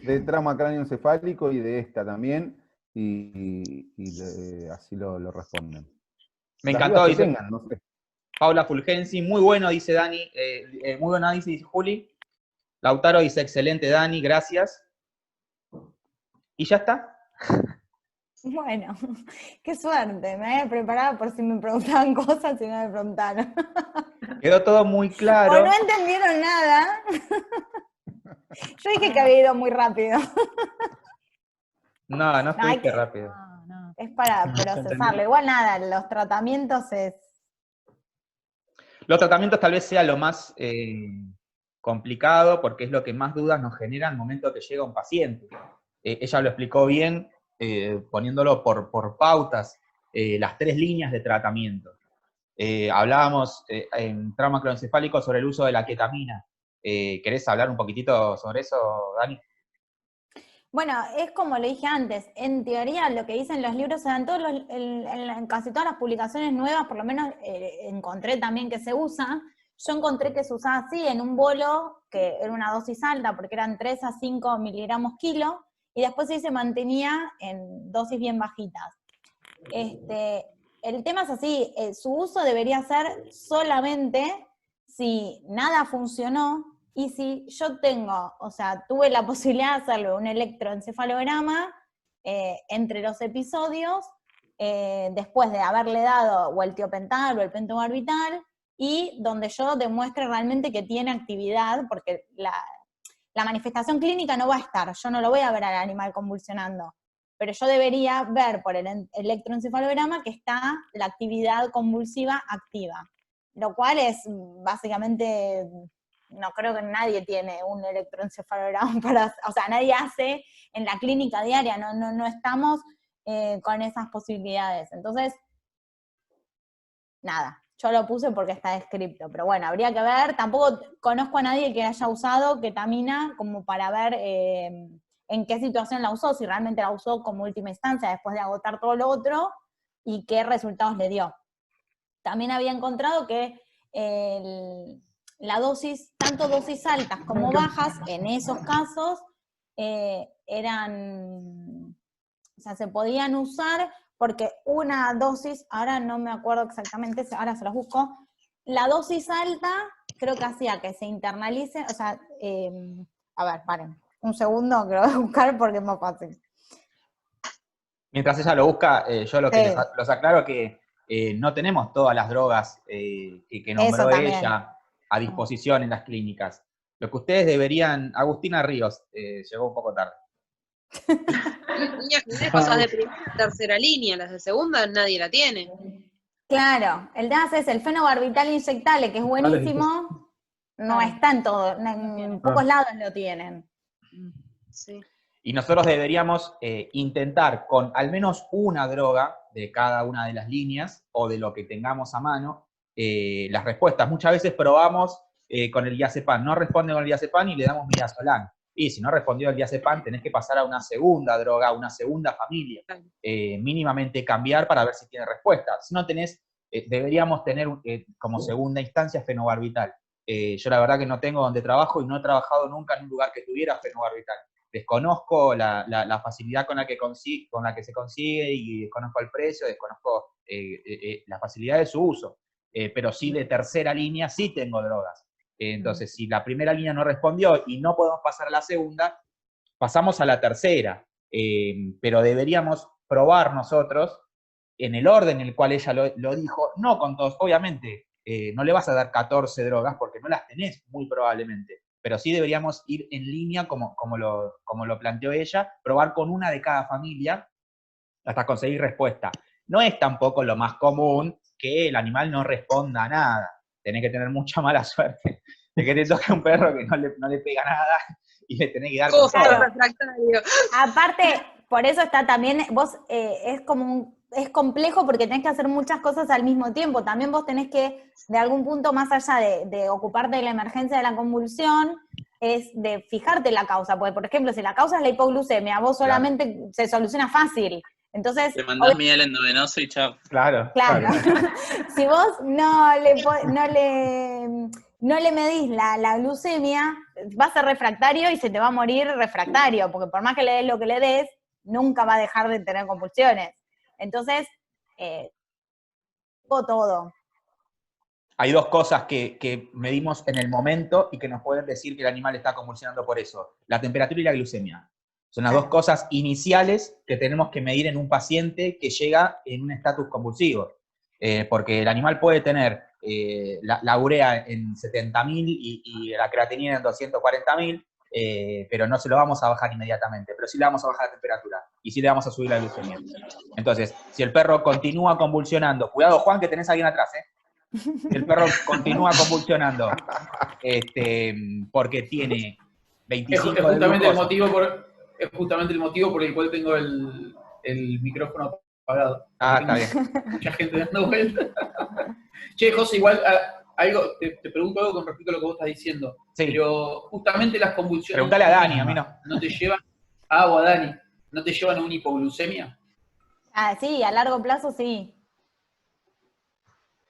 de trauma cráneoencefálico y de esta también, y así lo responden. Me Las encantó, dudas que dice tengan, no sé. Paula Fulgensi, muy bueno, dice Dani, muy bueno, dice Juli. Lautaro dice, excelente, Dani, gracias. ¿Y ya está? Bueno, qué suerte. Me había preparado por si me preguntaban cosas y no me preguntaron. Quedó todo muy O claro. no entendieron nada. Yo dije que había ido muy rápido. No, no hay fuiste que- rápido. Es para procesarlo. Igual nada, los tratamientos es. Los tratamientos tal vez sea lo más complicado porque es lo que más dudas nos genera al momento que llega un paciente. Ella lo explicó bien, poniéndolo por pautas, las 3 líneas de tratamiento. Hablábamos en trauma craneoencefálico sobre el uso de la ketamina. ¿Querés hablar un poquitito sobre eso, Dani? Bueno, es como le dije antes, en teoría lo que dicen los libros, en casi todas las publicaciones nuevas, por lo menos encontré también que se usa. Yo encontré que se usaba así, en un bolo, que era una dosis alta, porque eran 3 a 5 miligramos kilo, y después sí se mantenía en dosis bien bajitas. El tema es así, su uso debería ser solamente si nada funcionó, y si yo tuve la posibilidad de hacerle un electroencefalograma entre los episodios, después de haberle dado o el tiopental o el pentobarbital, y donde yo demuestre realmente que tiene actividad, porque la manifestación clínica no va a estar, yo no lo voy a ver al animal convulsionando, pero yo debería ver por el electroencefalograma que está la actividad convulsiva activa, lo cual es básicamente no creo que nadie tiene un electroencefalograma para, o sea, nadie hace en la clínica diaria, no estamos con esas posibilidades. Entonces, nada, yo lo puse porque está descrito, pero bueno, habría que ver, tampoco conozco a nadie que haya usado ketamina como para ver en qué situación la usó, si realmente la usó como última instancia después de agotar todo lo otro, y qué resultados le dio. También había encontrado que la dosis, tanto dosis altas como bajas, en esos casos, o sea, se podían usar porque una dosis, ahora no me acuerdo exactamente, ahora se las busco, la dosis alta creo que hacía que se internalice, o sea, a ver, paren, un segundo que lo voy a buscar porque es más fácil. Mientras ella lo busca, yo lo que Sí. los aclaro que no tenemos todas las drogas que nombró Eso también. ella a disposición en las clínicas. Lo que ustedes deberían, Agustina Ríos, llegó un poco tarde. Niñas que tienen cosas de primera y tercera línea, las de segunda nadie la tiene. Claro, el DAS es el fenobarbital inyectable, que es buenísimo, no está en todo, en pocos lados lo tienen. Sí. Y nosotros deberíamos intentar con al menos una droga de cada una de las líneas o de lo que tengamos a mano las respuestas. Muchas veces probamos con el diazepam, no responde con el diazepam y le damos midazolam. Y si no respondió el diazepam, tenés que pasar a una segunda droga, a una segunda familia. Mínimamente cambiar para ver si tiene respuesta. Si no tenés, deberíamos tener como segunda instancia fenobarbital. Yo la verdad que no tengo donde trabajo y no he trabajado nunca en un lugar que tuviera fenobarbital. Desconozco la facilidad con la que se consigue y desconozco el precio, desconozco la facilidad de su uso. Pero sí de tercera línea sí tengo drogas. Entonces, si la primera línea no respondió y no podemos pasar a la segunda, pasamos a la tercera. Pero deberíamos probar nosotros en el orden en el cual ella lo dijo, no con todos, obviamente, no le vas a dar 14 drogas porque no las tenés muy probablemente, pero sí deberíamos ir en línea como lo planteó ella, probar con una de cada familia hasta conseguir respuesta. No es tampoco lo más común que el animal no responda a nada. Tenés que tener mucha mala suerte de que te toque un perro que no le pega nada y le tenés que dar con todo. Refractario. Aparte, por eso está también, vos es complejo porque tenés que hacer muchas cosas al mismo tiempo. También vos tenés que, de algún punto, más allá de ocuparte de la emergencia de la convulsión, es de fijarte la causa. Porque, por ejemplo, si la causa es la hipoglucemia, vos solamente se soluciona fácil. Entonces, le mandás miel endovenosa y chao. Claro. Si vos no le medís la glucemia, va a ser refractario y se te va a morir refractario, porque por más que le des lo que le des, nunca va a dejar de tener convulsiones. Entonces, todo. Hay dos cosas que medimos en el momento y que nos pueden decir que el animal está convulsionando por eso. La temperatura y la glucemia. Son las dos cosas iniciales que tenemos que medir en un paciente que llega en un estatus convulsivo. Porque el animal puede tener la urea en 70.000 y la creatinina en 240.000, pero no se lo vamos a bajar inmediatamente, pero sí le vamos a bajar la temperatura y sí le vamos a subir la glucemia. Entonces, si el perro continúa convulsionando, cuidado Juan que tenés a alguien atrás, si el perro continúa convulsionando porque tiene 25 es justamente de glucosa. es justamente el motivo por el cual tengo el micrófono apagado. Está bien. Mucha gente dando vuelta. Che, José, igual te pregunto algo con respecto a lo que vos estás diciendo. Sí. Pero justamente las convulsiones... Pregúntale a Dani, a mí no. ¿No te llevan a Dani? ¿No te llevan a una hipoglucemia? Sí, a largo plazo sí.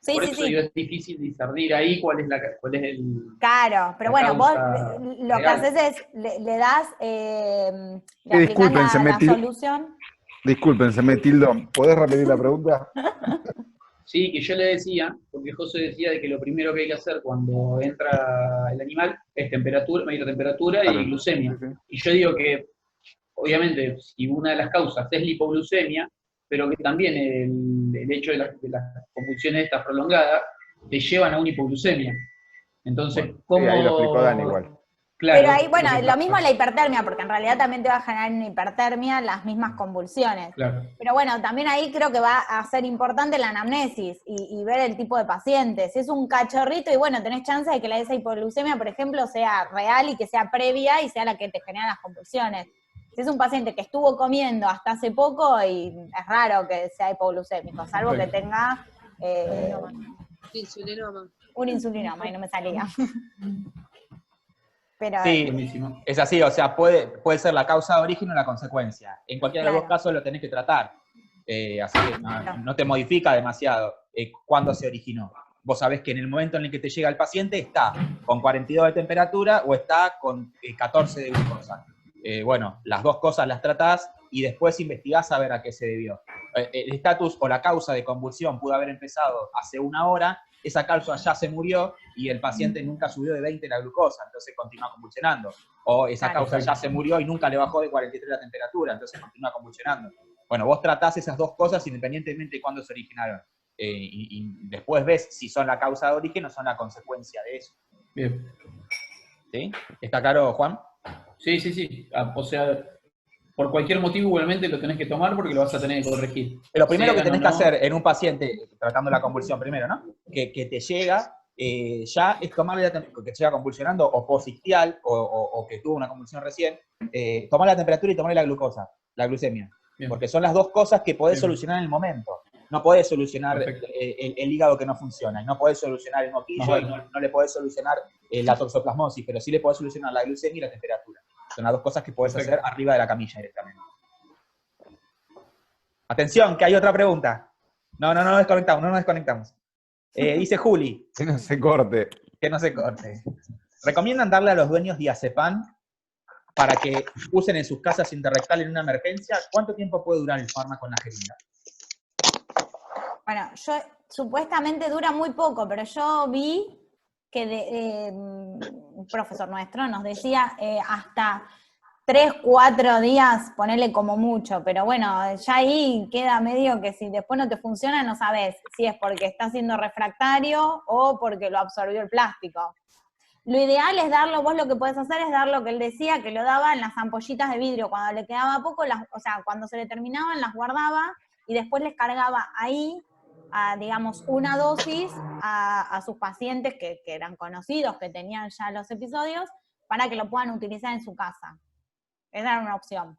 Sí, Por sí, eso sí. digo, es difícil discernir ahí cuál es el... Claro, pero bueno, vos lo que haces es, le das, le aplicás la solución. Disculpen, se me tildó. ¿Podés repetir la pregunta? Sí, que yo le decía, porque José decía de que lo primero que hay que hacer cuando entra el animal es temperatura, medir temperatura y glucemia. Sí, sí. Y yo digo que, obviamente, si una de las causas es la hipoglucemia, pero que también el hecho de las convulsiones estas prolongadas te llevan a una hipoglucemia. Entonces, bueno, sí, ahí lo explicó Dani igual. Claro, Pero ahí, bueno, lo que lo pasa. mismo la hipertermia, porque en realidad también te va a generar una hipertermia las mismas convulsiones. Claro. Pero bueno, también ahí creo que va a ser importante la anamnesis y ver el tipo de paciente. Si es un cachorrito y bueno, tenés chance de que esa hipoglucemia, por ejemplo, sea real y que sea previa y sea la que te genera las convulsiones. Si es un paciente que estuvo comiendo hasta hace poco y es raro que sea hipoglucémico, salvo que Perfecto. tenga Insulinoma. un insulinoma y no me salía. Pero Sí, Buenísimo. es así, o sea, puede ser la causa de origen o la consecuencia. En cualquiera de los dos Claro. casos lo tenés que tratar. Así que no te modifica demasiado cuándo se originó. Vos sabés que en el momento en el que te llega el paciente está con 42 de temperatura o está con 14 de glucosa. Bueno, las dos cosas las tratás y después investigás a ver a qué se debió. El estatus o la causa de convulsión pudo haber empezado hace 1 hora, esa causa ya se murió y el paciente nunca subió de 20 la glucosa, entonces continúa convulsionando. O esa Claro. causa ya se murió y nunca le bajó de 43 la temperatura, entonces continúa convulsionando. Bueno, vos tratás esas dos cosas independientemente de cuándo se originaron. Y después ves si son la causa de origen o son la consecuencia de eso. Bien. ¿Sí? ¿Está claro, Juan? Sí, sí, sí. O sea, por cualquier motivo igualmente lo tenés que tomar porque lo vas a tener que corregir. Lo primero que Sean o tenés que no. hacer en un paciente, tratando la convulsión primero, ¿no? Que te llega, ya es tomarle que llega convulsionando o posictial o que tuvo una convulsión recién, tomar la temperatura y tomarle la glucosa, la glucemia. Bien. Porque son las dos cosas que podés Bien. solucionar en el momento. No podés solucionar Perfecto. el hígado que no funciona, y no podés solucionar el moquillo, Más y vale. no le podés solucionar la toxoplasmosis, pero sí le podés solucionar la glucemia y la temperatura. Son las dos cosas que podés Perfecto. hacer arriba de la camilla directamente. Atención, que hay otra pregunta. No nos desconectamos. Dice Juli, Que no se corte. que no se corte. ¿Recomiendan darle a los dueños diazepam para que usen en sus casas interrectal en una emergencia? ¿Cuánto tiempo puede durar el fármaco en la jeringa? bueno, supuestamente dura muy poco, pero yo vi que un profesor nuestro nos decía hasta 3, 4 días, ponerle como mucho, pero bueno, ya ahí queda medio que si después no te funciona, no sabes si es porque está siendo refractario o porque lo absorbió el plástico. Lo ideal es darlo, vos lo que podés hacer es dar lo que él decía, que lo daba en las ampollitas de vidrio, cuando le quedaba poco, o sea, cuando se le terminaban las guardaba y después les cargaba ahí, digamos, una dosis a sus pacientes que eran conocidos, que tenían ya los episodios, para que lo puedan utilizar en su casa. Esa era una opción.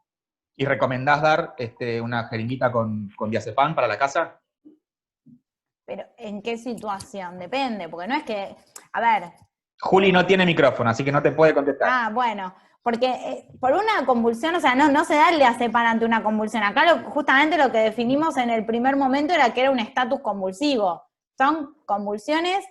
¿Y recomendás dar una jeringuita con diazepam para la casa? Pero ¿en qué situación? Depende, porque no es que, a ver. Juli no tiene micrófono, así que no te puede contestar. Bueno, porque por una convulsión, o sea, no se da el diazepam ante una convulsión. Acá justamente lo que definimos en el primer momento era que era un estatus convulsivo. Son convulsiones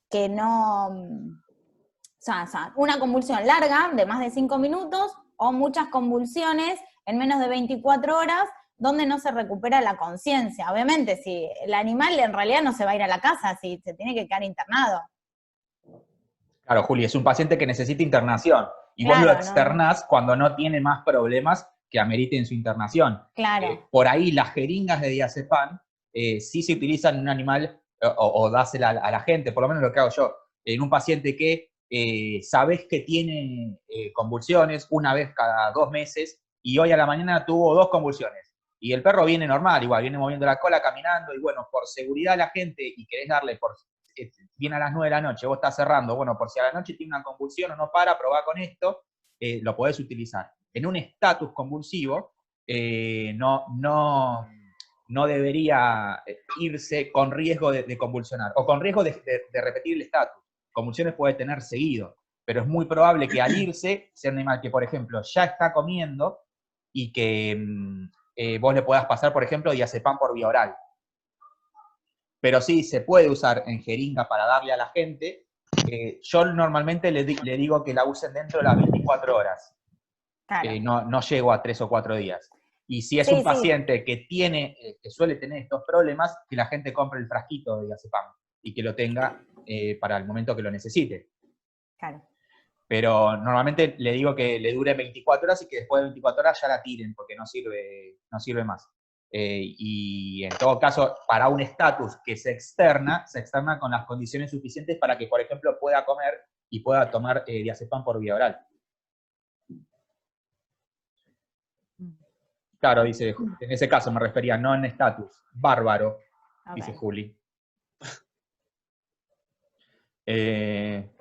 que no... O sea, una convulsión larga, de más de 5 minutos, o muchas convulsiones en menos de 24 horas, donde no se recupera la conciencia. Obviamente, si el animal en realidad no se va a ir a la casa, si se tiene que quedar internado. Claro, Juli, es un paciente que necesita internación. Y Claro, vos lo externás cuando no tiene más problemas que ameriten su internación. Claro. Por ahí las jeringas de diazepam sí se utilizan en un animal o dásela a la gente, por lo menos lo que hago yo. En un paciente que sabés que tiene convulsiones una vez cada 2 meses y hoy a la mañana tuvo 2 convulsiones. Y el perro viene normal, igual, viene moviendo la cola, caminando, y bueno, por seguridad a la gente y querés darle, viene a las 9 de la noche, vos estás cerrando, bueno, por si a la noche tiene una convulsión o no para, probá con esto, lo podés utilizar. En un estatus convulsivo, no debería irse con riesgo de convulsionar, o con riesgo de repetir el estatus. Convulsiones puede tener seguido, pero es muy probable que al irse sea un animal que, por ejemplo, ya está comiendo y que vos le puedas pasar, por ejemplo, diazepam por vía oral. Pero sí, se puede usar en jeringa para darle a la gente. Yo normalmente le digo que la usen dentro de las 24 horas. Claro. No llego a 3 o 4 días. Y si es un paciente que suele tener estos problemas, que la gente compre el frasquito de diazepam y que lo tenga para el momento que lo necesite. Claro. Pero normalmente le digo que le dure 24 horas y que después de 24 horas ya la tiren, porque no sirve más. Y en todo caso, para un estatus que se externa con las condiciones suficientes para que, por ejemplo, pueda comer y pueda tomar diazepam por vía oral. Claro, dice, en ese caso me refería, no en estatus. Bárbaro, Ok. dice Juli.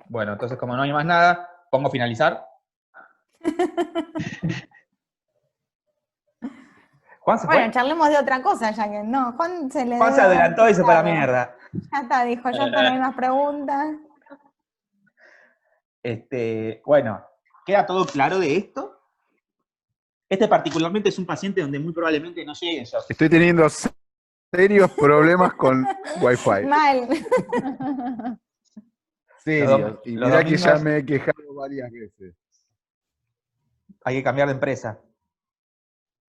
Bueno, entonces como no hay más nada, pongo finalizar. Juan se fue. Bueno, charlemos de otra cosa, ya que no. Juan se le Juan se debe adelantó haber y se fue a la picado. mierda. Ya está, dijo, ya está, no hay más preguntas. Bueno, ¿queda todo claro de esto? Este particularmente es un paciente donde muy probablemente no llegue yo. Estoy teniendo serios problemas con Wi-Fi. Mal. Serios. Y los mirá que ya domingos- me he quejado varias veces. Hay que cambiar de empresa.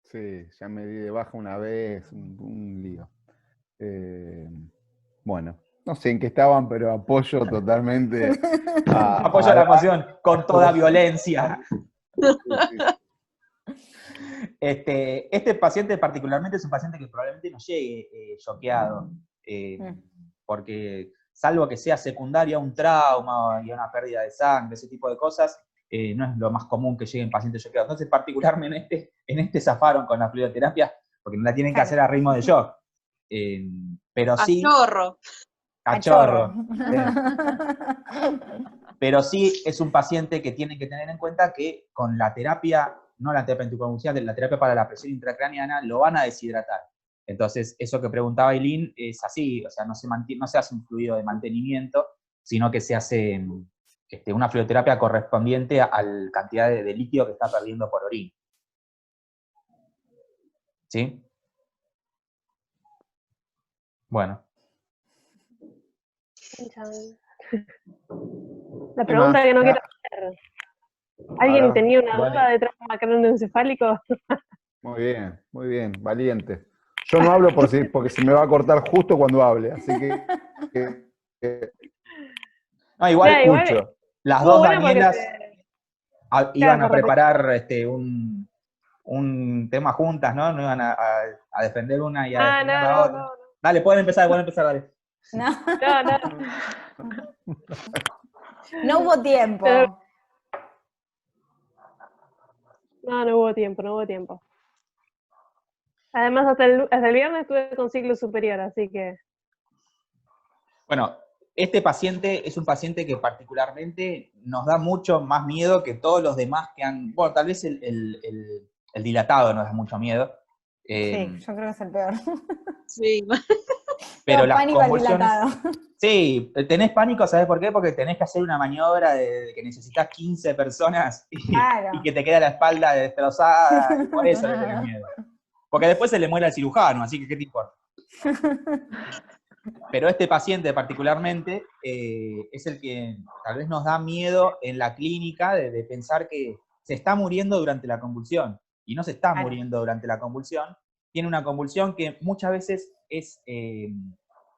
Sí, ya me di de baja una vez, un lío. Bueno, no sé en qué estaban, pero apoyo totalmente Apoyo la moción con toda violencia. Este paciente particularmente es un paciente que probablemente no llegue choqueado, porque salvo que sea secundario a un trauma y a una pérdida de sangre, ese tipo de cosas, no es lo más común que lleguen pacientes choqueados. Entonces, particularmente en este zafaron con la fluidoterapia, porque no la tienen que hacer a ritmo de shock. Pero sí, Chorro. a chorro. Pero sí es un paciente que tienen que tener en cuenta que con la terapia, no la terapia anticonvulsiva, la terapia para la presión intracraneana, lo van a deshidratar. Entonces, eso que preguntaba Eileen es así, o sea, no se hace un fluido de mantenimiento, sino que se hace una fluidoterapia correspondiente a la cantidad de líquido que está perdiendo por orina. ¿Sí? Bueno. La pregunta que no quiero hacer. ¿Alguien Ahora, tenía una vale. duda de trauma craneoencefálico? Muy bien, valiente. Yo no hablo porque se me va a cortar justo cuando hable, así que No, igual Mira, igual escucho. Las estuvo dos bueno porque Danielas iban a por preparar un tema juntas, ¿no? No iban a defender una y a defender la otra. No. Dale, pueden empezar, dale. No, No. no hubo tiempo. Pero- No hubo tiempo. Además, hasta el viernes estuve con ciclo superior, así que... Bueno, este paciente es un paciente que particularmente nos da mucho más miedo que todos los demás que han... Bueno, tal vez el dilatado nos da mucho miedo. Sí, yo creo que es el peor. Sí. Pero Tengo las pánico al convulsiones... dilatado. Sí, tenés pánico, ¿sabés por qué? Porque tenés que hacer una maniobra de que necesitas 15 personas Claro. y que te queda la espalda destrozada, y por eso le tenés miedo. Porque después se le muere al cirujano, así que ¿qué te importa? Pero este paciente particularmente es el que tal vez nos da miedo en la clínica de pensar que se está muriendo durante la convulsión, y no se está Claro. muriendo durante la convulsión. Tiene una convulsión que muchas veces es...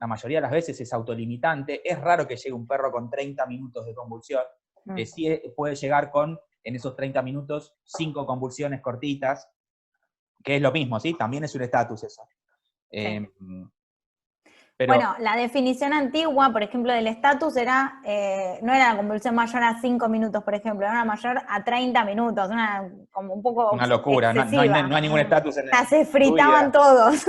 la mayoría de las veces es autolimitante. Es raro que llegue un perro con 30 minutos de convulsión. Sí puede llegar con, en esos 30 minutos, 5 convulsiones cortitas, que es lo mismo, ¿sí? También es un estatus eso. Pero, Bueno, la definición antigua, por ejemplo, del estatus era, no era la convulsión mayor a 5 minutos, por ejemplo, era una mayor a 30 minutos, como un poco una locura, no hay ningún estatus en sea, se fritaban vida. todos.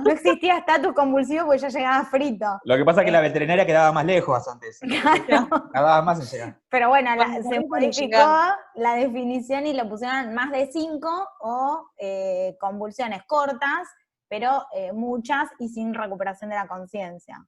No existía estatus convulsivo porque ya llegaba frito. Lo que pasa es que la veterinaria quedaba más lejos antes. Claro. Tardaba más en llegar. Pero bueno, Cuando se no modificó llegaba. la definición y lo pusieron más de 5 o convulsiones cortas, pero muchas y sin recuperación de la conciencia.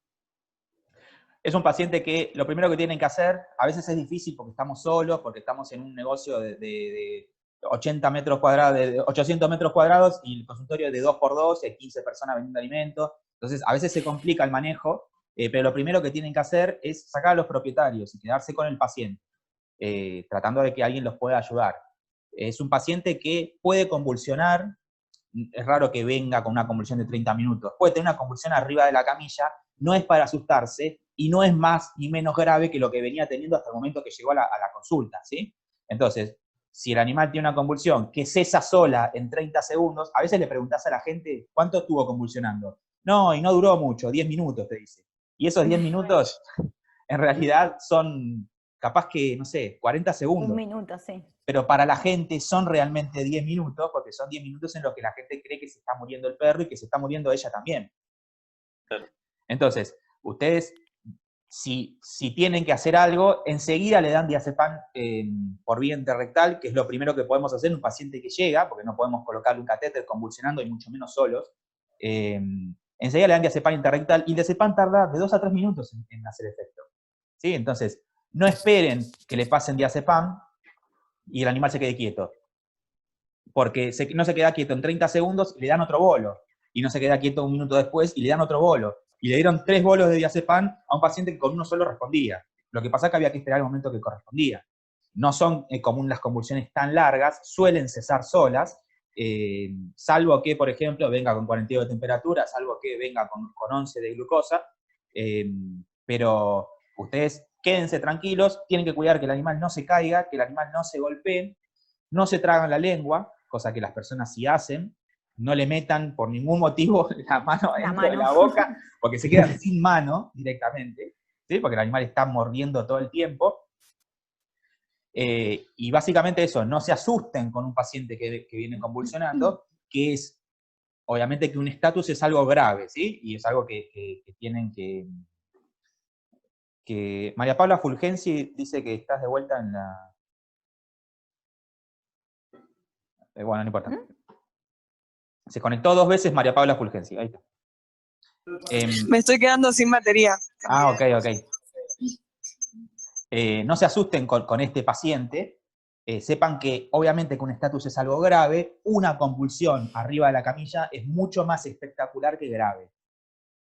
Es un paciente que lo primero que tienen que hacer, a veces es difícil porque estamos solos, porque estamos en un negocio de 80 metros cuadrados, de 800 metros cuadrados, y el consultorio es de 2x2, hay 15 personas vendiendo alimentos. Entonces, a veces se complica el manejo, pero lo primero que tienen que hacer es sacar a los propietarios y quedarse con el paciente, tratando de que alguien los pueda ayudar. Es un paciente que puede convulsionar. Es raro que venga con una convulsión de 30 minutos. Puede tener una convulsión arriba de la camilla, no es para asustarse y no es más ni menos grave que lo que venía teniendo hasta el momento que llegó a la consulta, ¿sí? Entonces, si el animal tiene una convulsión que cesa sola en 30 segundos, a veces le preguntás a la gente, ¿cuánto estuvo convulsionando? No, y no duró mucho, 10 minutos, te dice. Y esos 10 minutos, en realidad, son capaz que, no sé, 40 segundos. 1 minuto, sí. Pero para la gente son realmente 10 minutos, porque son 10 minutos en los que la gente cree que se está muriendo el perro y que se está muriendo ella también. Claro. Entonces, ustedes, si tienen que hacer algo, enseguida le dan diazepam por vía interrectal, que es lo primero que podemos hacer en un paciente que llega, porque no podemos colocarle un catéter convulsionando y mucho menos solos. Enseguida le dan diazepam interrectal, y el diazepam tarda de 2 a 3 minutos en hacer efecto. ¿Sí? Entonces, no esperen que le pasen diazepam y el animal se quede quieto. Porque no se queda quieto en 30 segundos y le dan otro bolo. Y no se queda quieto 1 minuto después y le dan otro bolo. Y le dieron 3 bolos de diazepam a un paciente que con uno solo respondía. Lo que pasa es que había que esperar el momento que correspondía. No son común las convulsiones tan largas, suelen cesar solas, salvo que, por ejemplo, venga con 42 de temperatura, salvo que venga con 11 de glucosa, pero ustedes quédense tranquilos, tienen que cuidar que el animal no se caiga, que el animal no se golpee, no se tragan la lengua, cosa que las personas sí hacen, no le metan por ningún motivo la mano dentro de la boca, porque se quedan sin mano directamente, ¿sí? Porque el animal está mordiendo todo el tiempo. Y básicamente eso, no se asusten con un paciente que viene convulsionando, que es, obviamente que un estatus es algo grave, ¿sí? Y es algo que tienen que... María Paula Fulgensi dice que estás de vuelta en la... bueno, no importa. Se conectó 2 veces María Paula Fulgensi, ahí está. Me estoy quedando sin batería. Ok. No se asusten con este paciente, sepan que obviamente que un estatus es algo grave, una convulsión arriba de la camilla es mucho más espectacular que grave.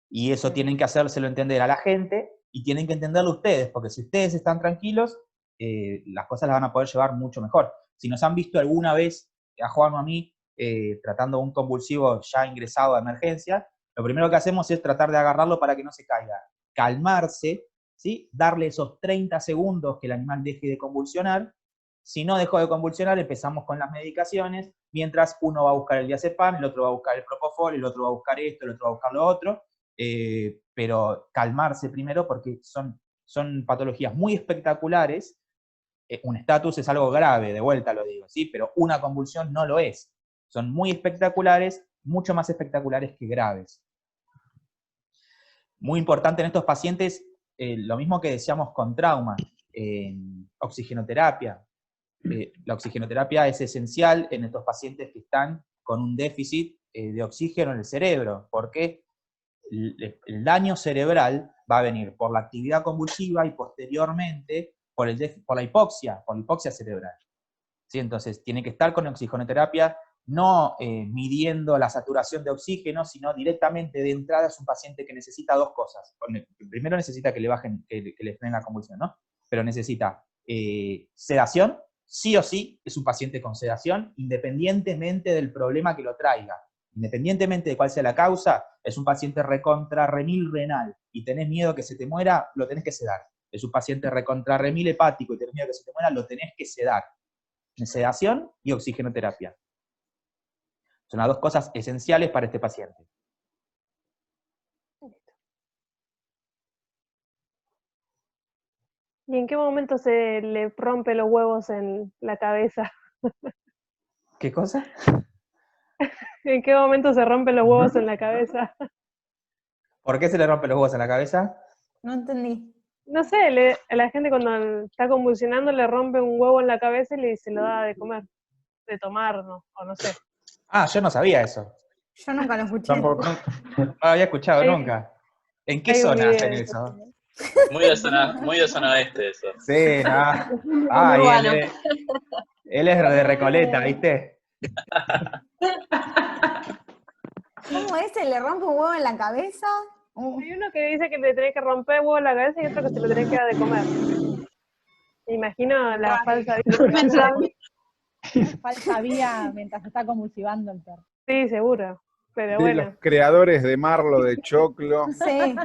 Y eso tienen que hacérselo entender a la gente y tienen que entenderlo ustedes, porque si ustedes están tranquilos, las cosas las van a poder llevar mucho mejor. Si nos han visto alguna vez, a Juan o a mí, tratando un convulsivo ya ingresado a emergencia, lo primero que hacemos es tratar de agarrarlo para que no se caiga, calmarse, ¿sí? Darle esos 30 segundos que el animal deje de convulsionar. Si no dejó de convulsionar, empezamos con las medicaciones, mientras uno va a buscar el diazepam, el otro va a buscar el propofol, el otro va a buscar esto, el otro va a buscar lo otro, pero calmarse primero porque son patologías muy espectaculares. Un estatus es algo grave, de vuelta lo digo, ¿sí? Pero una convulsión no lo es. Son muy espectaculares, mucho más espectaculares que graves. Muy importante en estos pacientes, lo mismo que decíamos con trauma, oxigenoterapia. La oxigenoterapia es esencial en estos pacientes que están con un déficit de oxígeno en el cerebro, porque el daño cerebral va a venir por la actividad convulsiva y posteriormente por la hipoxia cerebral. ¿Sí? Entonces, tiene que estar con oxigenoterapia, no midiendo la saturación de oxígeno, sino directamente de entrada es un paciente que necesita 2 cosas. Primero necesita que le bajen, que le frenen la convulsión, ¿no? Pero necesita sedación, sí o sí es un paciente con sedación, independientemente del problema que lo traiga. Independientemente de cuál sea la causa, es un paciente recontra remil renal y tenés miedo que se te muera, lo tenés que sedar. Es un paciente recontra remil hepático y tenés miedo que se te muera, lo tenés que sedar. Sedación y oxigenoterapia. Son las 2 cosas esenciales para este paciente. ¿Y en qué momento se le rompe los huevos en la cabeza? ¿Qué cosa? ¿En qué momento se rompen los huevos en la cabeza? ¿Por qué se le rompen los huevos en la cabeza? No entendí. No sé, a la gente cuando está convulsionando le rompe un huevo en la cabeza y se lo da de comer, de tomar, ¿no? O no sé. Ah, yo no sabía eso. Yo nunca lo escuché. Tampoco. No lo había escuchado Hay- nunca. ¿En qué hay un zona video hacen de eso? Muy de zona oeste eso. Sí, no. Ah, Urbano. él es de Recoleta, ¿viste? ¿Cómo es? ¿Se le rompe un huevo en la cabeza? Hay uno que dice que le tenés que romper el huevo en la cabeza y otro que se lo tenés que dar de comer. Me imagino la falsa Falsa vía mientras está convulsivando el perro. Sí, seguro. Pero De bueno. los creadores de Marlo, de Choclo. Sí.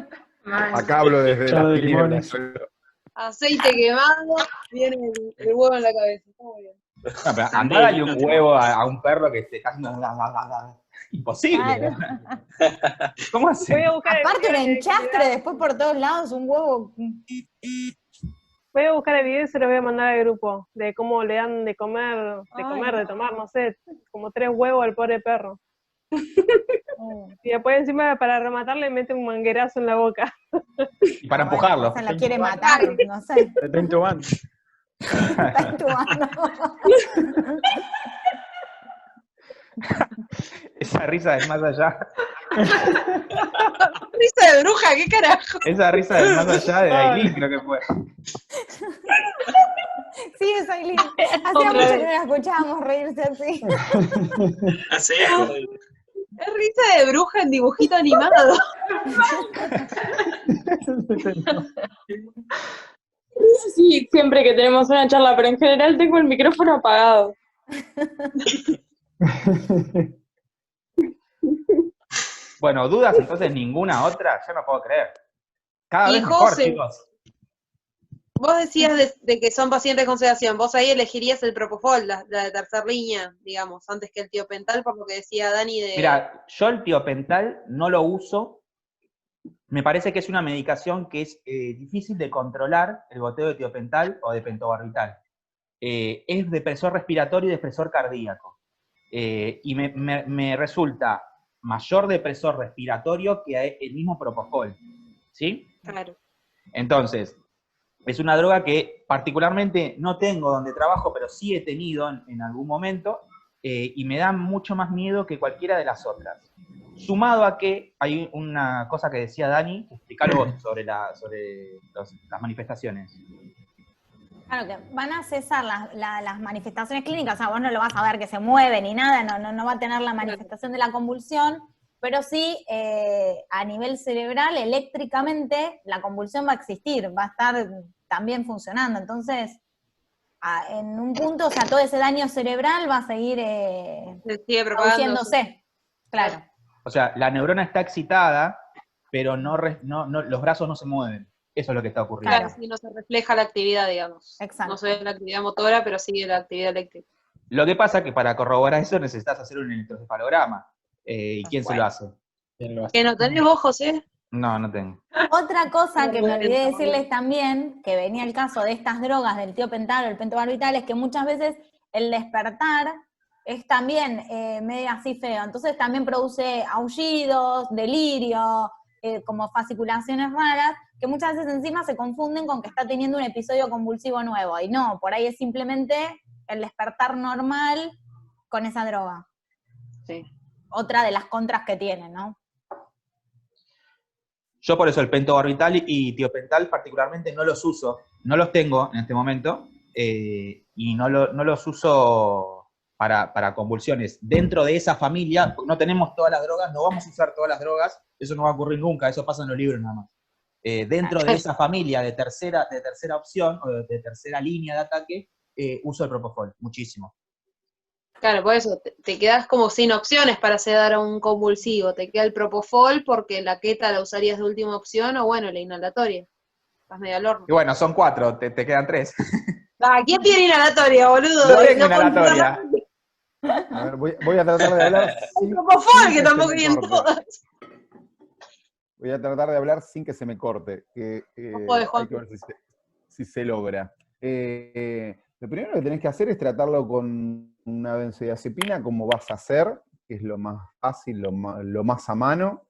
Acá hablo desde Chavo las de tinieblas. limones. Aceite quemado, viene el huevo en la cabeza. Está muy bien. No, pero andá a darle un huevo a un perro que esté casi... Imposible. Claro. ¿Cómo hace? Voy a buscar el Aparte un video que enchastre, después por todos lados, un huevo. Voy a buscar el video y se lo voy a mandar al grupo, de cómo le dan de comer, de tomar, no sé, como 3 huevos al pobre perro. Y después encima para rematarle mete un manguerazo en la boca. Y para empujarlo. Se la quiere matar, no sé. Está intubando. Está intubando. Esa risa del más allá. Risa de bruja, ¿qué carajo? Esa risa del más allá de Aileen creo que fue. Sí, es Aileen. Hacía mucho que no la escuchábamos reírse así. Así Es risa de bruja en dibujito animado. Sí, siempre que tenemos una charla, pero en general tengo el micrófono apagado. Bueno, ¿dudas entonces ninguna otra? Yo no puedo creer. Cada Y vez mejor, José, chicos. Vos decías de que son pacientes con sedación, vos ahí elegirías el Propofol, la de tercera línea, digamos, antes que el tiopental, por lo que decía Dani de... Mira, yo el tiopental no lo uso. Me parece que es una medicación que es difícil de controlar, el goteo de tiopental o de pentobarbital. Es depresor respiratorio y depresor cardíaco. Y me resulta mayor depresor respiratorio que el mismo Propofol. ¿Sí? Claro. Entonces, es una droga que particularmente no tengo donde trabajo, pero sí he tenido en algún momento, y me da mucho más miedo que cualquiera de las otras. Sumado a que hay una cosa que decía Dani, explicarlo vos sobre las manifestaciones. Claro, que van a cesar las manifestaciones clínicas, o sea, vos no lo vas a ver que se mueve ni nada, no va a tener la manifestación de la convulsión, pero sí a nivel cerebral, eléctricamente, la convulsión va a existir, va a estar también funcionando. Entonces, en un punto, o sea, todo ese daño cerebral va a seguir sigue produciéndose. Claro. O sea, la neurona está excitada, pero los brazos no se mueven. Eso es lo que está ocurriendo. Claro, sí, no se refleja la actividad, digamos. Exacto. No se ve la actividad motora, pero sigue la actividad eléctrica. Lo que pasa es que para corroborar eso necesitas hacer un electrocefalograma. ¿Y quién se lo hace? ¿Que no tenés vos, José? No, no tengo. Otra cosa que me olvidé decirles también, que venía el caso de estas drogas del tiopental o el pentobarbital, es que muchas veces el despertar es también medio así feo. Entonces también produce aullidos, delirio, como fasciculaciones raras, que muchas veces encima se confunden con que está teniendo un episodio convulsivo nuevo. Y no, por ahí es simplemente el despertar normal con esa droga. Sí. Otra de las contras que tiene, ¿no? Yo por eso el pentobarbital y tiopental particularmente no los uso, no los tengo en este momento, y no los uso para convulsiones. Dentro de esa familia, no tenemos todas las drogas, no vamos a usar todas las drogas, eso no va a ocurrir nunca, eso pasa en los libros nada más. Dentro de esa familia de tercera opción, o de tercera línea de ataque, uso el Propofol, muchísimo. Claro, por eso te quedás como sin opciones para sedar a un convulsivo. Te queda el Propofol porque la queta la usarías de última opción, o bueno, la inhalatoria. Estás medio al horno. Y bueno, son 4, te quedan 3. ¿Quién tiene inhalatoria, boludo? No tengo inhalatoria. A ver, voy a tratar de hablar sin Propofol, que se tampoco me hay en corte. todas. Voy a tratar de hablar sin que se me corte. Hay que ver si se logra. Lo primero que tenés que hacer es tratarlo con una benzodiazepina, como vas a hacer, que es lo más fácil, lo más a mano.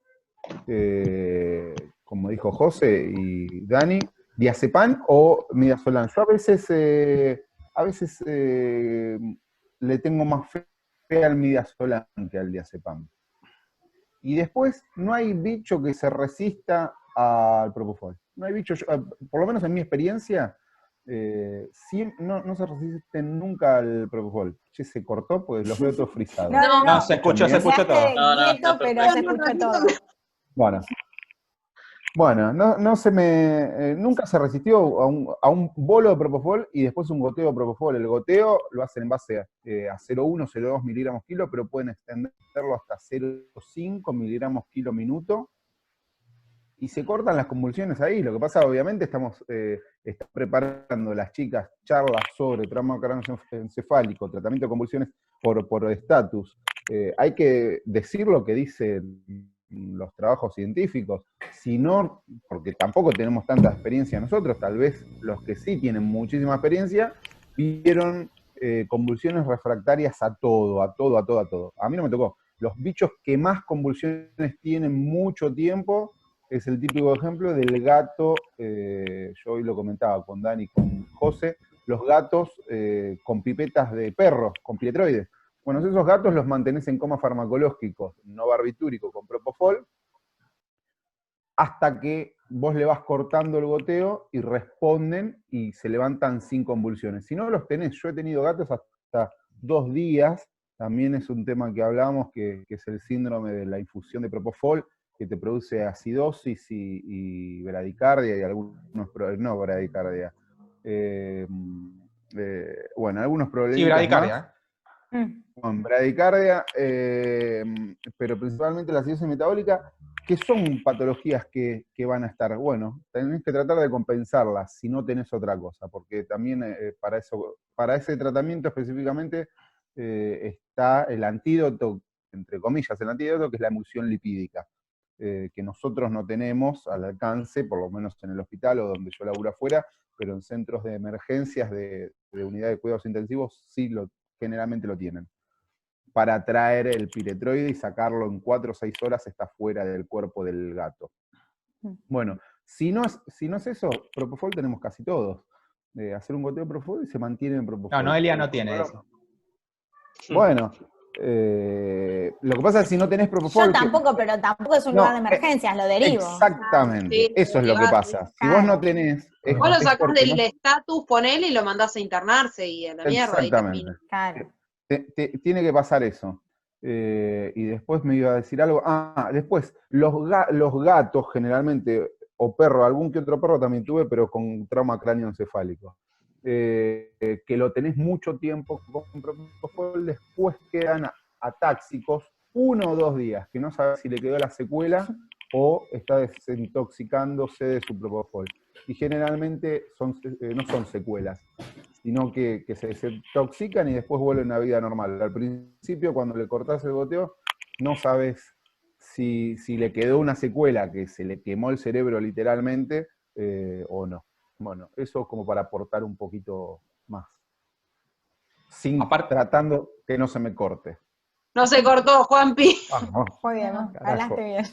Como dijo José y Dani, diazepam o midazolam. Yo a veces le tengo más fe al midazolam que al diazepam. Y después, no hay bicho que se resista al Propofol. No hay bicho, por lo menos en mi experiencia, no se resiste nunca al Propofol. Che, se cortó, pues los veo todos frisados. No, se escuchó todo. No, pero se escuchó todo. Bueno, nunca se resistió a un bolo de Propofol y después un goteo de Propofol. El goteo lo hacen en base a 0,1, 0,2 miligramos kilo, pero pueden extenderlo hasta 0,5 miligramos kilo minuto. Y se cortan las convulsiones ahí. Lo que pasa, obviamente, estamos preparando las chicas charlas sobre trauma craneoencefálico, tratamiento de convulsiones por estatus. Hay que decir lo que dice los trabajos científicos, sino porque tampoco tenemos tanta experiencia nosotros, tal vez los que sí tienen muchísima experiencia, vieron convulsiones refractarias a todo. A mí no me tocó. Los bichos que más convulsiones tienen mucho tiempo es el típico ejemplo del gato, yo hoy lo comentaba con Dani y con José, los gatos con pipetas de perros, con pietroides. Bueno, esos gatos los mantenés en coma farmacológico, no barbitúrico, con propofol, hasta que vos le vas cortando el goteo y responden y se levantan sin convulsiones. Si no los tenés, yo he tenido gatos hasta 2 días, también es un tema que hablamos, que es el síndrome de la infusión de propofol, que te produce acidosis y bradicardia y algunos no bradicardia. Bueno, algunos problemas. Sí, bradicardia. Bueno, bradicardia, pero principalmente la acidosis metabólica, que son patologías que van a estar, bueno, tenés que tratar de compensarlas si no tenés otra cosa, porque también para ese tratamiento específicamente está el antídoto, entre comillas, el antídoto, que es la emulsión lipídica, que nosotros no tenemos al alcance, por lo menos en el hospital o donde yo laburo afuera, pero en centros de emergencias de unidad de cuidados intensivos sí generalmente lo tienen. Para traer el piretroide y sacarlo en 4 o 6 horas está fuera del cuerpo del gato. Bueno, si no es eso, propofol tenemos casi todos. Hacer un goteo de propofol y se mantiene en propofol. No, Noelia no tiene eso. Bueno, lo que pasa es que si no tenés propofol... Yo tampoco, pero tampoco es un lugar de emergencias, lo derivo. Exactamente, Sí, eso es lo que pasa. Si vos no tenés... Vos lo sacás del estatus, ponele y lo mandás a internarse y a la mierda. Exactamente. Claro. Tiene que pasar eso. Y después me iba a decir algo. Después, los gatos generalmente, o perro, algún que otro perro también tuve, pero con trauma cráneoencefálico. Que lo tenés mucho tiempo con propofol, después quedan atáxicos 1 o 2 días, que no sabes si le quedó la secuela o está desintoxicándose de su propofol. Y generalmente no son secuelas, sino que se desintoxican y después vuelven a una vida normal. Al principio, cuando le cortás el goteo, no sabes si le quedó una secuela, que se le quemó el cerebro literalmente, o no. Bueno, eso como para aportar un poquito más. Tratando que no se me corte. No se cortó, Juanpi. Muy bien, hablaste bien.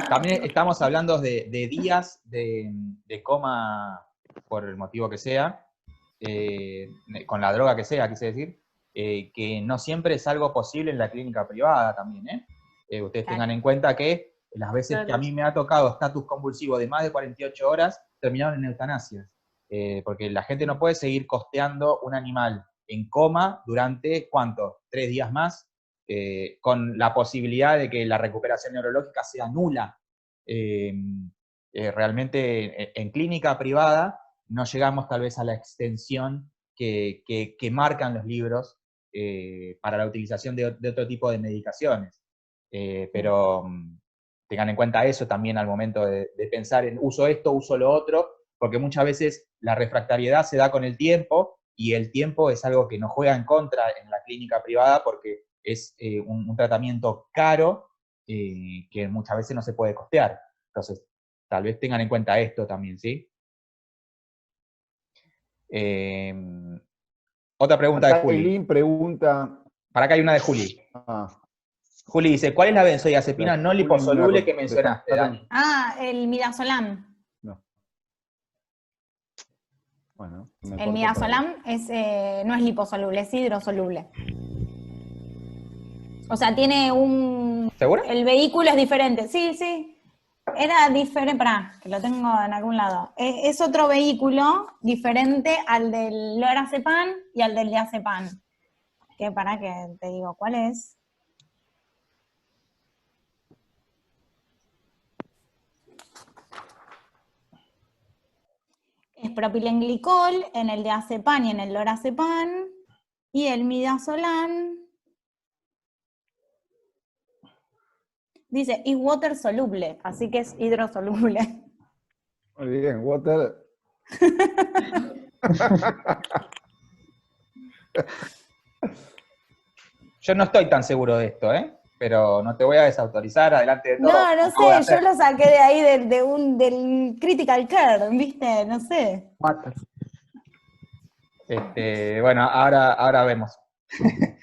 También estamos hablando de días de coma, por el motivo que sea, con la droga que sea, quise decir, que no siempre es algo posible en la clínica privada también, ustedes tengan en cuenta que las veces que a mí me ha tocado estatus convulsivo de más de 48 horas, terminaron en eutanasias, porque la gente no puede seguir costeando un animal en coma durante, ¿cuánto? 3 días más, con la posibilidad de que la recuperación neurológica sea nula. Realmente en clínica privada no llegamos tal vez a la extensión que marcan los libros para la utilización de otro tipo de medicaciones. Pero tengan en cuenta eso también al momento de pensar en uso esto, uso lo otro, porque muchas veces la refractariedad se da con el tiempo, y el tiempo es algo que nos juega en contra en la clínica privada porque es un tratamiento caro que muchas veces no se puede costear. Entonces, tal vez tengan en cuenta esto también, ¿sí? Otra pregunta de Juli. Eileen pregunta... Para acá hay una de Juli. Juli dice, ¿cuál es la benzodiazepina no liposoluble que mencionaste, Dani? El midazolam. No. Bueno, el midazolam no es liposoluble, es hidrosoluble. O sea, tiene un... ¿Seguro? El vehículo es diferente. Sí. Era diferente, que lo tengo en algún lado. Es otro vehículo diferente al del lorazepam y al del diazepam. Que te digo, ¿cuál es? Es propilenglicol en el diazepam y en el lorazepam, y el midazolam dice, es water soluble, así que es hidrosoluble. Muy bien, water. Yo no estoy tan seguro de esto, pero no te voy a desautorizar adelante de todo. No, no voy a sé, yo hacer. lo saqué de ahí del Critical Care, ¿viste? No sé. Bueno, ahora vemos.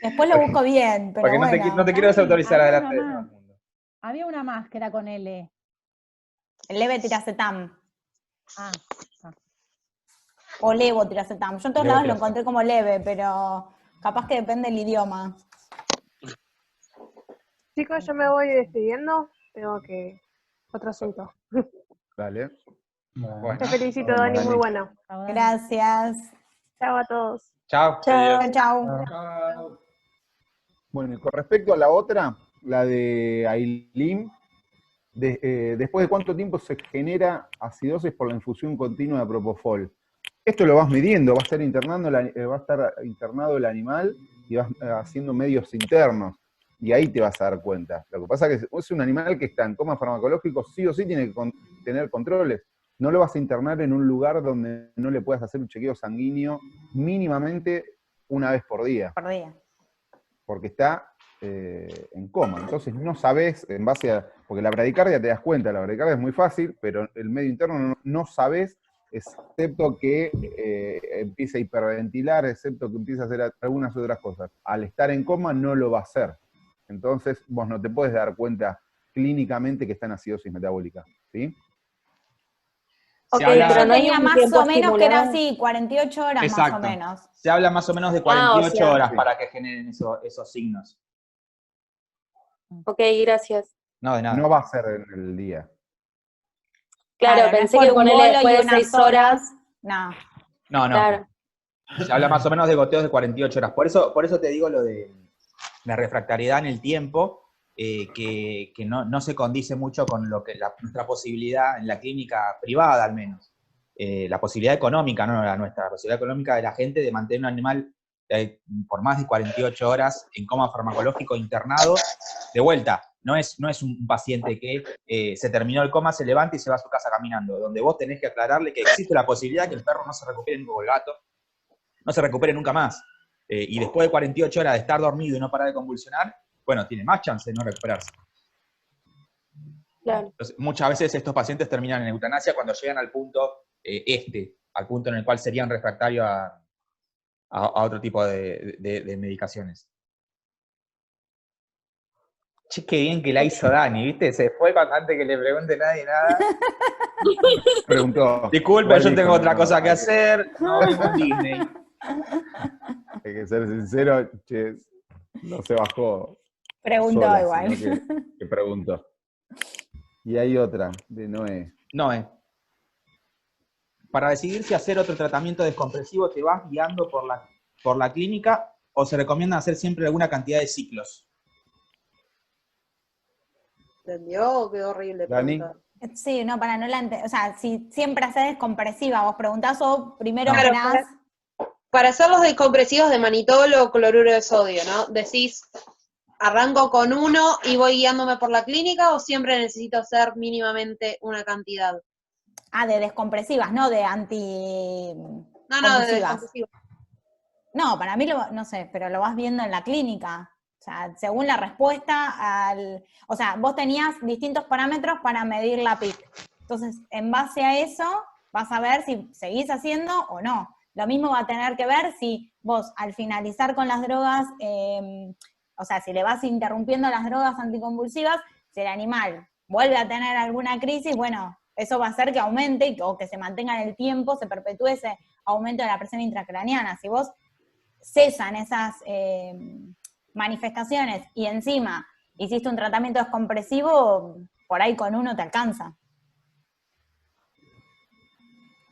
Después lo busco bien, pero Porque no bueno. te quiero desautorizar había adelante de una todo más. el mundo. Había una más que era con L. El levetiracetam. Ah, O levotiracetam. Yo en todos lados lo Levetiracetam. encontré como leve, pero capaz que depende del idioma. Chicos, yo me voy despidiendo. Tengo que... Otro asunto. Dale. Bueno, Te felicito, Bueno, Dani, muy Dani. bueno. Gracias. Chao a todos. chao. Chao, chao. Chao. Bueno, y con respecto a la otra, la de Aileen, después de cuánto tiempo se genera acidosis por la infusión continua de propofol. Esto lo vas midiendo, va a estar internado el animal y vas haciendo medios internos, y ahí te vas a dar cuenta. Lo que pasa es que es un animal que está en coma farmacológico, sí o sí tiene que tener controles. No lo vas a internar en un lugar donde no le puedas hacer un chequeo sanguíneo mínimamente una vez por día, Por día. porque está en coma. Entonces no sabés, en base a... Porque la bradicardia te das cuenta, la bradicardia es muy fácil, pero el medio interno no sabés, excepto que empiece a hiperventilar, excepto que empiece a hacer algunas otras cosas. Al estar en coma no lo va a hacer. Entonces vos no te puedes dar cuenta clínicamente que está en acidosis metabólica, ¿sí? Ok, Se habla- pero no hay Tenía un más tiempo o menos que era estimulado. así, 48 horas Exacto. más o menos. Se habla más o menos de Ah, 48 o sea. horas Sí. para que generen esos signos. Ok, gracias. No, de nada. No va a ser en el día. Claro, no es pensé por que un ponerle bolo después y de unas 6 horas. No. No. Claro. Se habla más o menos de goteos de 48 horas. Por eso te digo lo de la refractariedad en el tiempo, que no se condice mucho con lo que nuestra posibilidad en la clínica privada, al menos. La posibilidad económica, no la nuestra, la posibilidad económica de la gente de mantener un animal por más de 48 horas en coma farmacológico internado. De vuelta, no es un paciente que se terminó el coma, se levanta y se va a su casa caminando, donde vos tenés que aclararle que existe la posibilidad que el perro no se recupere, o el gato, no se recupere nunca más. Y después de 48 horas de estar dormido y no parar de convulsionar, bueno, tiene más chance de no recuperarse. Claro. Entonces, muchas veces estos pacientes terminan en eutanasia cuando llegan al punto al punto en el cual serían refractarios a otro tipo de medicaciones. Che, qué bien que la hizo Dani, ¿viste? Se fue antes que le pregunte nadie nada. Preguntó. Disculpe, ¿cuál yo dijo? tengo otra No, cosa que hay hacer, no vivo en Disney. Hay que ser sincero, che, no se bajó Preguntó sola, igual. sino que preguntó. Y hay otra, de Noé. Noé. Para decidir si hacer otro tratamiento descompresivo, ¿te vas guiando por la clínica o se recomienda hacer siempre alguna cantidad de ciclos? ¿Entendió? Qué horrible Dani. pregunta. Sí, no, para no la entender. O sea, si siempre haces descompresiva, vos preguntás o primero No. orás. Para hacer los descompresivos de manitol o cloruro de sodio, ¿no? Decís, ¿arranco con uno y voy guiándome por la clínica o siempre necesito hacer mínimamente una cantidad? Ah, de descompresivas, no de No, de convulsivas. descompresivos. No, para mí, no sé, pero lo vas viendo en la clínica. O sea, según la respuesta O sea, vos tenías distintos parámetros para medir la PIC. Entonces, en base a eso, vas a ver si seguís haciendo o no. Lo mismo va a tener que ver si vos, al finalizar con las drogas, o sea, si le vas interrumpiendo las drogas anticonvulsivas, si el animal vuelve a tener alguna crisis, bueno, eso va a hacer que aumente o que se mantenga en el tiempo, se perpetúe ese aumento de la presión intracraneana. Si vos cesan esas manifestaciones y encima hiciste un tratamiento descompresivo, por ahí con uno te alcanza.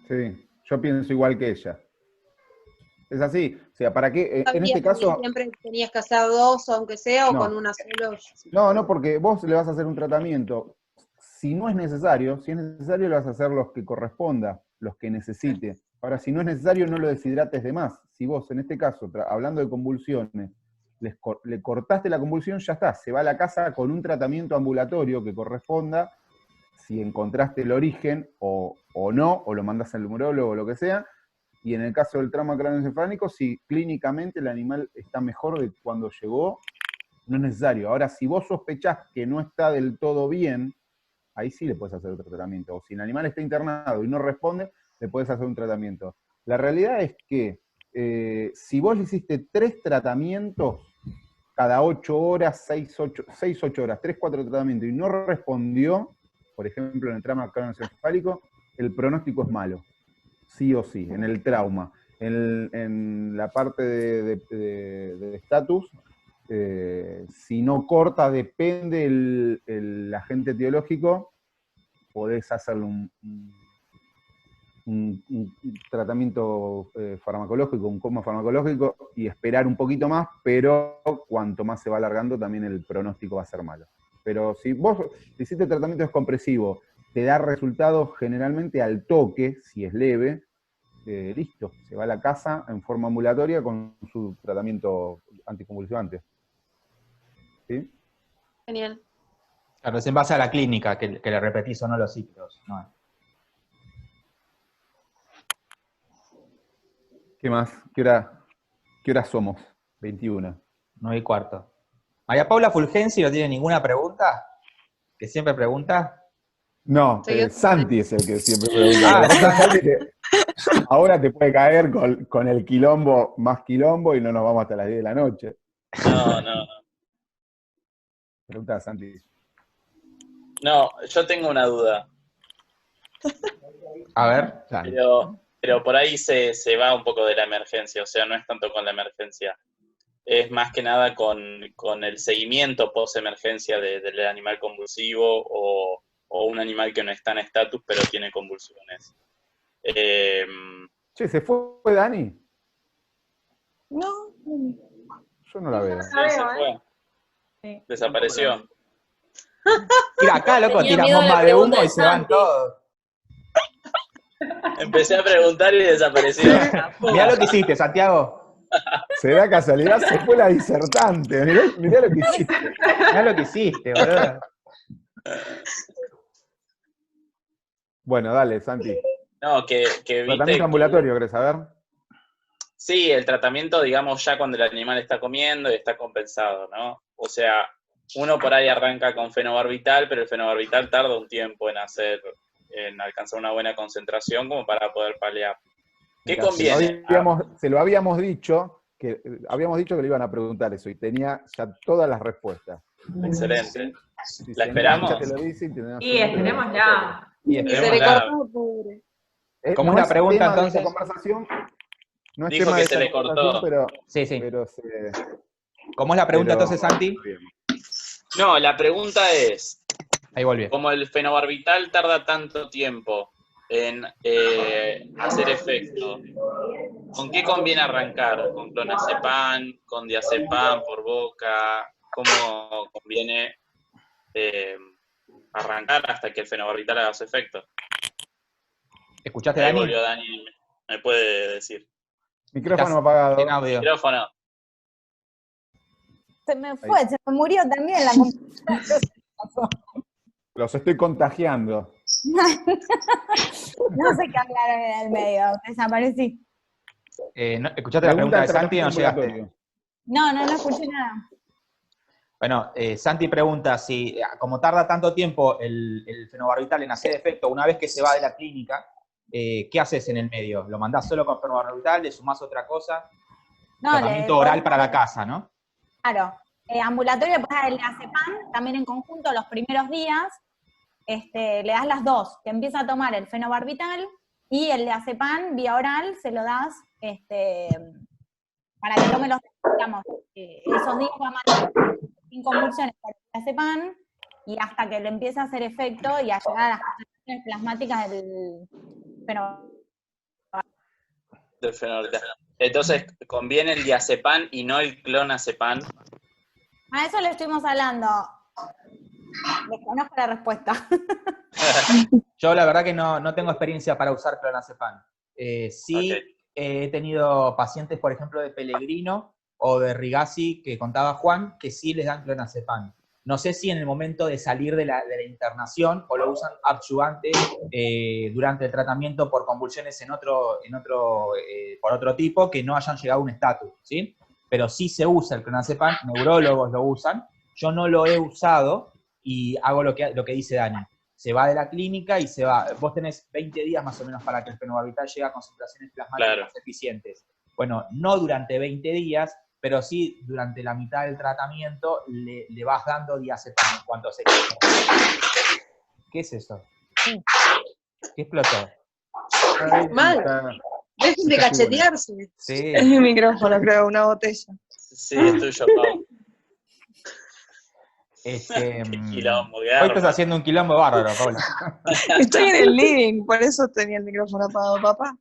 Sí, yo pienso igual que ella. Es así. O sea, ¿para qué? En este ¿Sabías caso... que siempre tenías que hacer dos, aunque sea, o No. con una solo? No, porque vos le vas a hacer un tratamiento. Si no es necesario, si es necesario, le vas a hacer los que corresponda, los que necesite. Ahora, si no es necesario, no lo deshidrates de más. Si vos, en este caso, hablando de convulsiones, le cortaste la convulsión, ya está, se va a la casa con un tratamiento ambulatorio que corresponda, si encontraste el origen o no, o lo mandás al neurólogo o lo que sea, y en el caso del trauma craneoencefálico, si clínicamente el animal está mejor de cuando llegó, no es necesario. Ahora, si vos sospechás que no está del todo bien, ahí sí le puedes hacer otro tratamiento. O si el animal está internado y no responde, le puedes hacer un tratamiento. La realidad es que si vos le hiciste 3 tratamientos, cada 8 horas, 6-8 horas, 3-4 tratamientos, y no respondió, por ejemplo, en el trauma craneoencefálico, el pronóstico es malo. Sí o sí, en el trauma. En la parte de estatus, si no corta, depende el agente etiológico, podés hacerle un tratamiento farmacológico, un coma farmacológico, y esperar un poquito más, pero cuanto más se va alargando, también el pronóstico va a ser malo. Pero si vos hiciste tratamiento descompresivo, te da resultados generalmente al toque, si es leve, listo, se va a la casa en forma ambulatoria con su tratamiento anticonvulsivante. ¿Sí? Genial. Claro, es en base a la clínica que le repetís o no los ciclos. No. ¿Qué más? ¿Qué hora somos? 21. 9:15. María Paula Fulgensi no tiene ninguna pregunta, que siempre pregunta. No, Sí, Santi es el que siempre pregunta. Santi ahora te puede caer con el quilombo más quilombo y no nos vamos hasta las 10 de la noche. No. Pregunta, Santi. No, yo tengo una duda. A ver. Pero por ahí se va un poco de la emergencia, o sea, no es tanto con la emergencia. Es más que nada con el seguimiento post-emergencia del animal convulsivo o un animal que no está en estatus pero tiene convulsiones. Che, ¿se fue Dani? No. Yo no la veo. Sí, se fue. Sí. Desapareció. Mira, acá, loco, Tenía tiran miedo a la bomba de pregunta humo de y se van Santi. todos. Empecé a preguntar y desapareció. Mirá lo que hiciste, Santiago. ¿Será casualidad? Se fue la disertante. Mirá lo que hiciste. Mirá lo que hiciste, boludo. Bueno, dale, Santi. No, que viste. Tratamiento ambulatorio, ¿querés saber? Sí, el tratamiento, digamos, ya cuando el animal está comiendo y está compensado, ¿no? O sea, uno por ahí arranca con fenobarbital, pero el fenobarbital tarda un tiempo en alcanzar una buena concentración como para poder paliar. ¿Qué Mira, conviene? se lo habíamos dicho que le iban a preguntar eso y tenía ya todas las respuestas. Excelente. Si ¿La se esperamos? engancha, te lo dice y tenés Y esperémosla. Y Y se le esperémosla. cortó, pobre. ¿Cómo no es la pregunta, tema entonces? de esta conversación, no es Dijo tema que de se esta le cortó. conversación, Sí. pero ¿Cómo es la pregunta, pero- entonces, Santi? No, la pregunta es, Ahí volví. como el fenobarbital tarda tanto tiempo en hacer efecto, ¿con qué conviene arrancar? ¿Con clonazepam? ¿Con diazepam por boca? ¿Cómo conviene arrancar hasta que el fenobarbital haga su efecto? ¿Escuchaste, Ahí Dani? volvió Dani, me puede decir. Micrófono Estás apagado. sin audio. Micrófono. Se me fue, se me murió también la computadora. Los estoy contagiando. No sé qué hablar en el medio, desaparecí. ¿Escuchaste la pregunta de Santi o no llegaste? ambulatorio. No escuché nada. Bueno, Santi pregunta si, como tarda tanto tiempo el fenobarbital en hacer efecto, una vez que se va de la clínica, ¿qué haces en el medio? ¿Lo mandás solo con fenobarbital? ¿Le sumás otra cosa? No, Tratamiento oral para la casa, ¿no? Claro. Ambulatorio, después el diazepam, también en conjunto los primeros días, le das las dos. Te empieza a tomar el fenobarbital y el diazepam vía oral se lo das para que tome digamos, esos días va a mantener sin convulsiones por el diazepam y hasta que le empiece a hacer efecto y a llegar a las concentraciones plasmáticas del fenobarbital. Del fenobarbital. Entonces, ¿conviene el diazepam y no el clonazepam? A eso le estuvimos hablando. Desconozco la respuesta. Yo la verdad que no tengo experiencia para usar clonazepam. Sí, Ok. he tenido pacientes, por ejemplo, de Pellegrino o de Rigasi, que contaba Juan, que sí les dan clonazepam. No sé si en el momento de salir de la internación o lo usan adyuvante durante el tratamiento por convulsiones por otro tipo que no hayan llegado a un estatus, ¿sí? pero sí se usa el clonazepam, neurólogos lo usan, yo no lo he usado y hago lo que dice Dani. Se va de la clínica y se va. Vos tenés 20 días más o menos para que el fenobarbital llegue a concentraciones plasmáticas más eficientes. Bueno, no durante 20 días, pero sí durante la mitad del tratamiento le vas dando diazepam en cuanto se... ¿Qué es eso? ¿Qué explotó? Mal. Dejen de cachetearse. Sí. Es mi micrófono, creo, una botella. Sí, es tuyo, Pau. Quilombo, hoy estás haciendo un quilombo bárbaro, Paula. Estoy en el living, por eso tenía el micrófono apagado, papá.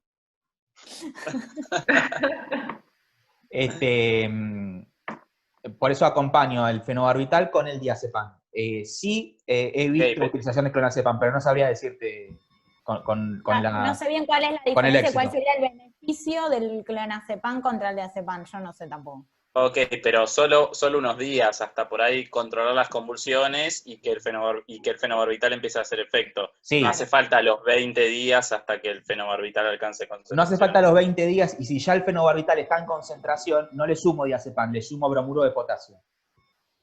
Por eso acompaño el fenobarbital con el diazepam. Sí, he visto utilización de clonazepam, pero no sabría decirte con la... No sé bien cuál es la con el diferencia, cuál éxito. sería el beneficio del clonazepam contra el diazepam, yo no sé tampoco. Ok, pero solo unos días, hasta por ahí controlar las convulsiones y que el fenobarbital empiece a hacer efecto. Sí. No hace falta los 20 días hasta que el fenobarbital alcance concentración. No hace falta los 20 días, y si ya el fenobarbital está en concentración, no le sumo diazepam, le sumo bromuro de potasio.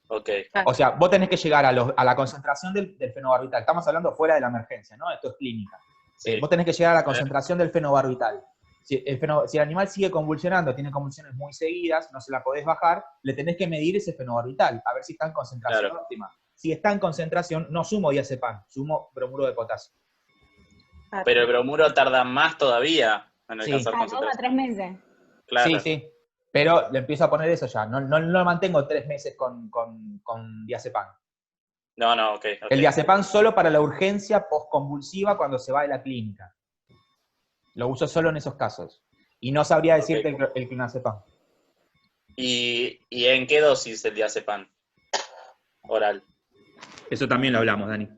Ok. O sea, vos tenés que llegar a la concentración del fenobarbital. Estamos hablando fuera de la emergencia, ¿no? Esto es clínica. Sí. Vos tenés que llegar a la concentración del fenobarbital. Si el animal sigue convulsionando, tiene convulsiones muy seguidas, no se la podés bajar, le tenés que medir ese fenobarbital, a ver si está en concentración óptima. Si está en concentración, no sumo diazepam, sumo bromuro de potasio. Pero el bromuro tarda más todavía en Sí. alcanzar 2 a concentración. 3 meses. Claro. Sí, sí. Pero le empiezo a poner eso ya. No lo mantengo 3 meses con diazepam. No, ok. El diazepam solo para la urgencia postconvulsiva cuando se va de la clínica. Lo uso solo en esos casos. Y no sabría decirte el clonazepam. ¿Y en qué dosis el diazepam? Oral. Eso también lo hablamos, Dani.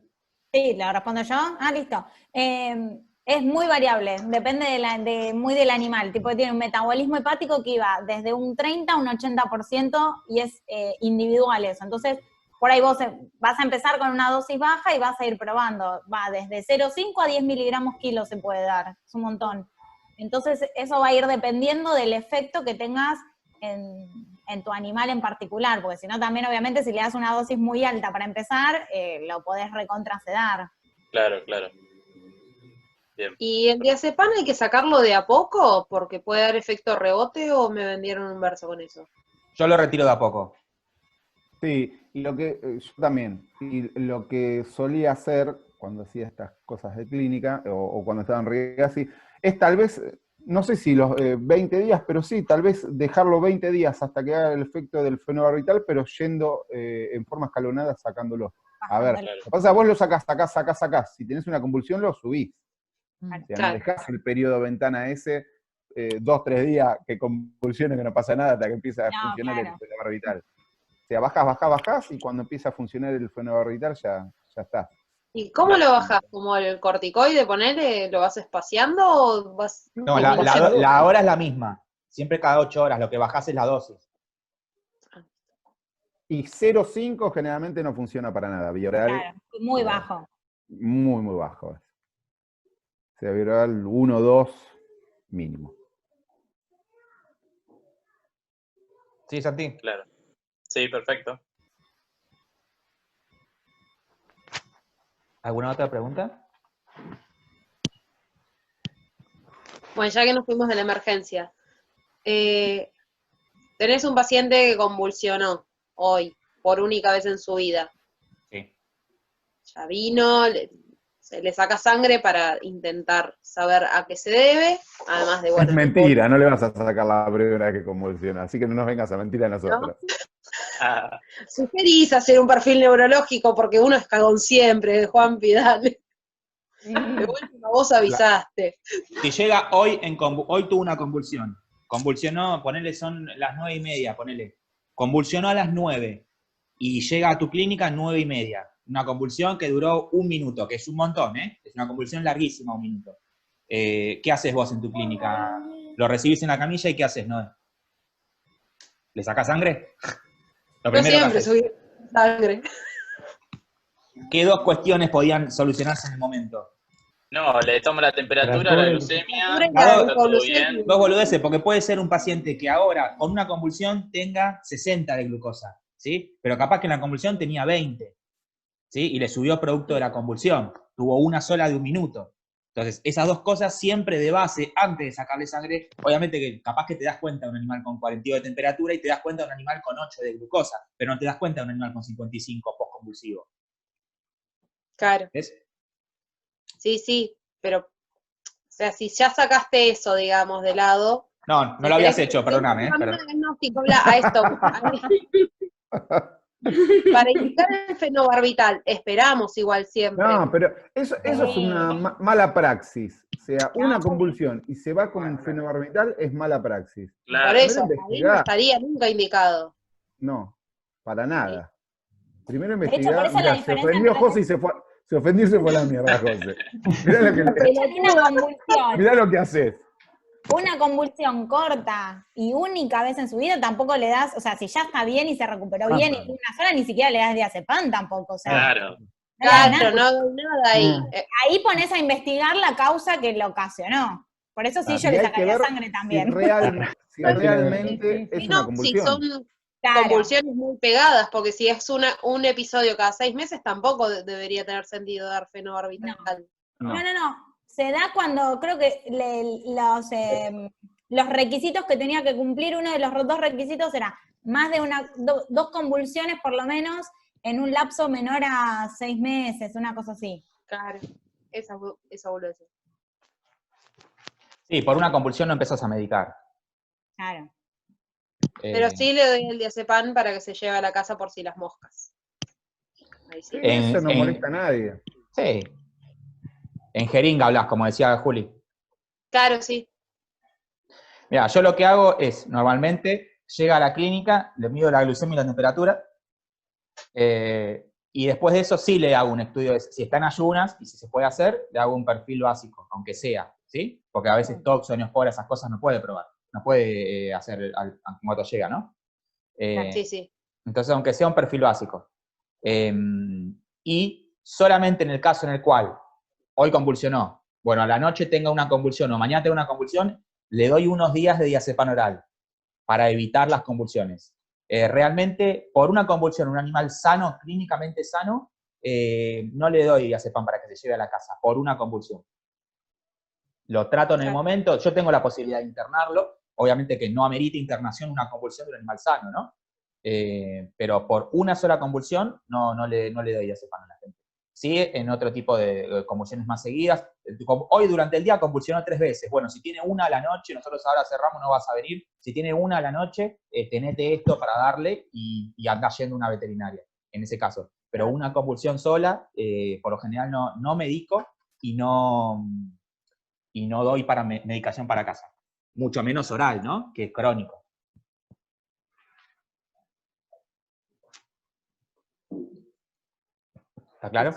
Sí, lo respondo yo. Listo. Es muy variable, depende muy del animal. Tipo, tiene un metabolismo hepático que iba desde un 30 a un 80% y es individual eso. Entonces, por ahí vos vas a empezar con una dosis baja y vas a ir probando. Va desde 0,5 a 10 miligramos kilo se puede dar, es un montón. Entonces, eso va a ir dependiendo del efecto que tengas en tu animal en particular, porque si no también obviamente si le das una dosis muy alta para empezar, lo podés recontracedar. Claro. Bien. ¿Y el diazepam hay que sacarlo de a poco porque puede dar efecto rebote o me vendieron un verso con eso? Yo lo retiro de a poco. Sí, y yo también. Y lo que solía hacer cuando hacía estas cosas de clínica, o cuando estaba en Rigassi, es tal vez, no sé si los 20 días, pero sí, tal vez dejarlo 20 días hasta que haga el efecto del fenobarbital, pero yendo en forma escalonada sacándolo. A ver, lo que pasa es que vos lo sacás. Si tenés una convulsión, lo subís. O sea, no dejás el periodo ventana ese, 2-3 días que convulsione, que no pasa nada, hasta que empieza a funcionar el fenobarbital. O sea, bajás, y cuando empieza a funcionar el fenobarbital ya está. ¿Y cómo lo bajás? ¿Como el corticoide, ponele, lo vas espaciando o vas...? No, la hora es la misma. Siempre cada 8 horas, lo que bajás es la dosis. Y 0,5 generalmente no funciona para nada. Bioral, Claro, muy bajo. muy, muy bajo. O sea, bioral 1, 2 mínimo. ¿Sí, Santi? Claro. Sí, perfecto. ¿Alguna otra pregunta? Bueno, ya que nos fuimos de la emergencia, tenés un paciente que convulsionó hoy, por única vez en su vida. Sí. Ya vino, se le saca sangre para intentar saber a qué se debe, además de, bueno... Es mentira, no le vas a sacar la primera que convulsiona, así que no nos vengas a mentir a nosotros. Sugerís hacer un perfil neurológico porque uno es cagón siempre, Juan Pidal. De última vos avisaste. Si llega hoy, hoy tuvo una convulsión. Convulsionó, ponele, son las 9:30, ponele. Convulsionó a las 9 y llega a tu clínica a 9:30. Una convulsión que duró 1 minuto, que es un montón, ¿eh? Es una convulsión larguísima, 1 minuto. ¿Qué haces vos en tu clínica? ¿Lo recibís en la camilla y qué haces, no? ¿Le sacás sangre? Lo Yo primero que siempre haces. subí sangre. ¿Qué 2 cuestiones podían solucionarse en el momento? No, le tomo la temperatura, la glucemia, Claro, está todo bien. Dos boludeces, porque puede ser un paciente que ahora con una convulsión tenga 60 de glucosa, ¿sí? Pero capaz que en la convulsión tenía 20, ¿sí? Y le subió producto de la convulsión. Tuvo una sola de 1 minuto. Entonces, esas dos cosas siempre de base, antes de sacarle sangre, obviamente que capaz que te das cuenta de un animal con 42 de temperatura y te das cuenta de un animal con 8 de glucosa, pero no te das cuenta de un animal con 55 postconvulsivo. Claro. ¿Ves? Sí, pero, o sea, si ya sacaste eso, digamos, de lado. No, no lo habías hecho, perdóname. Perdón. Diagnóstico, a esto. Para indicar el fenobarbital, esperamos igual siempre. No, pero eso es una mala praxis. O sea, una convulsión y se va con el fenobarbital es mala praxis. Por eso, ahí no estaría nunca indicado. No, para nada. Primero De hecho, por investigar. eso la Mirá, se diferencia ofendió entre- José y se fue. Se ofendió y se fue a la mierda, José. Mirá lo que, Una convulsión. mirá lo que haces. Una convulsión corta y única vez en su vida tampoco le das, o sea, si ya está bien y se recuperó bien y una sola, ni siquiera le das diazepam tampoco, o sea. Claro. Claro, no doy nada ahí. Ahí pones a investigar la causa que lo ocasionó. Por eso sí yo Y le hay que sacaría ver sangre también. Si realmente es Si una no, si convulsión. son Claro. convulsiones muy pegadas, porque si es un episodio cada 6 meses, tampoco debería tener sentido dar fenobarbital. No. Se da cuando creo que los requisitos que tenía que cumplir, uno de los dos requisitos era más de dos convulsiones por lo menos en un lapso menor a 6 meses, una cosa así. Claro, esa boludez. Sí, por una convulsión no empezás a medicar. Claro. Pero sí le doy el diazepam para que se lleve a la casa por si las moscas. Ahí sí. Eso no molesta a nadie. Sí. En jeringa hablas, como decía Juli. Claro, sí. Mira, yo lo que hago es, normalmente, llega a la clínica, le mido la glucemia y la temperatura, y después de eso sí le hago un estudio, si está en ayunas, y si se puede hacer, le hago un perfil básico, aunque sea, ¿sí? Porque a veces toxo, neospora, esas cosas no puede probar, no puede hacer en cuanto llega, ¿no? Sí. Entonces, aunque sea un perfil básico. Y solamente en el caso en el cual hoy convulsionó, bueno, a la noche tenga una convulsión o mañana tenga una convulsión, le doy unos días de diazepam oral para evitar las convulsiones. Realmente, por una convulsión, un animal sano, clínicamente sano, no le doy diazepam para que se lleve a la casa, por una convulsión. Lo trato en el momento, yo tengo la posibilidad de internarlo, obviamente que no amerita internación una convulsión de un animal sano, ¿no? Pero por una sola convulsión no le doy diazepam a la gente. Sí, en otro tipo de convulsiones más seguidas. Hoy durante el día convulsionó 3 veces. Bueno, si tiene una a la noche, nosotros ahora cerramos, no vas a venir. Si tiene una a la noche, tenete esto para darle y anda yendo a una veterinaria, en ese caso. Pero una convulsión sola, por lo general no medico y no doy medicación para casa. Mucho menos oral, ¿no? Que crónico. ¿Está claro?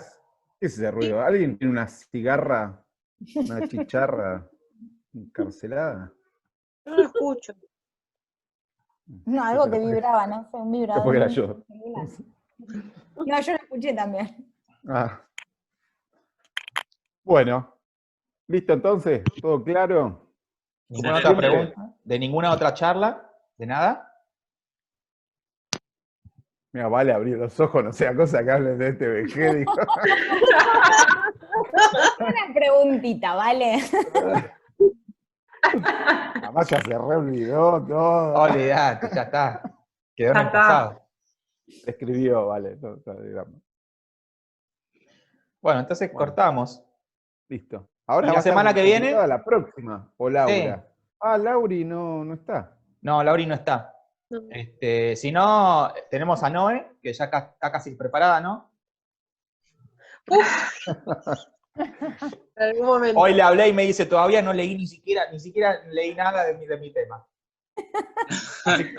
¿Qué es ese ruido? ¿Alguien tiene una cigarra, una chicharra encarcelada? No lo escucho. No, algo que vibraba, ¿no? Fue un vibrador. Porque era yo. No, yo lo escuché también. Ah. Bueno, ¿listo entonces? ¿Todo claro? ¿Ninguna otra pregunta? ¿De ninguna otra charla? ¿De nada? Mira, vale abrir los ojos, no sea cosa que hablen de este vejez. Digo. Una preguntita, ¿vale? Además ya se reolvidó todo. Olvidate, ya está. Quedó en el pasado. Escribió, vale. No, digamos. Bueno, entonces cortamos. Listo. Ahora ¿Y la semana que viene? La próxima. O Laura. Sí. Ah, Lauri no está. No, Lauri no está. Si no, tenemos a Noé, que ya está casi preparada, ¿no? En algún momento. Hoy le hablé y me dice, todavía no leí ni siquiera leí nada de mi tema.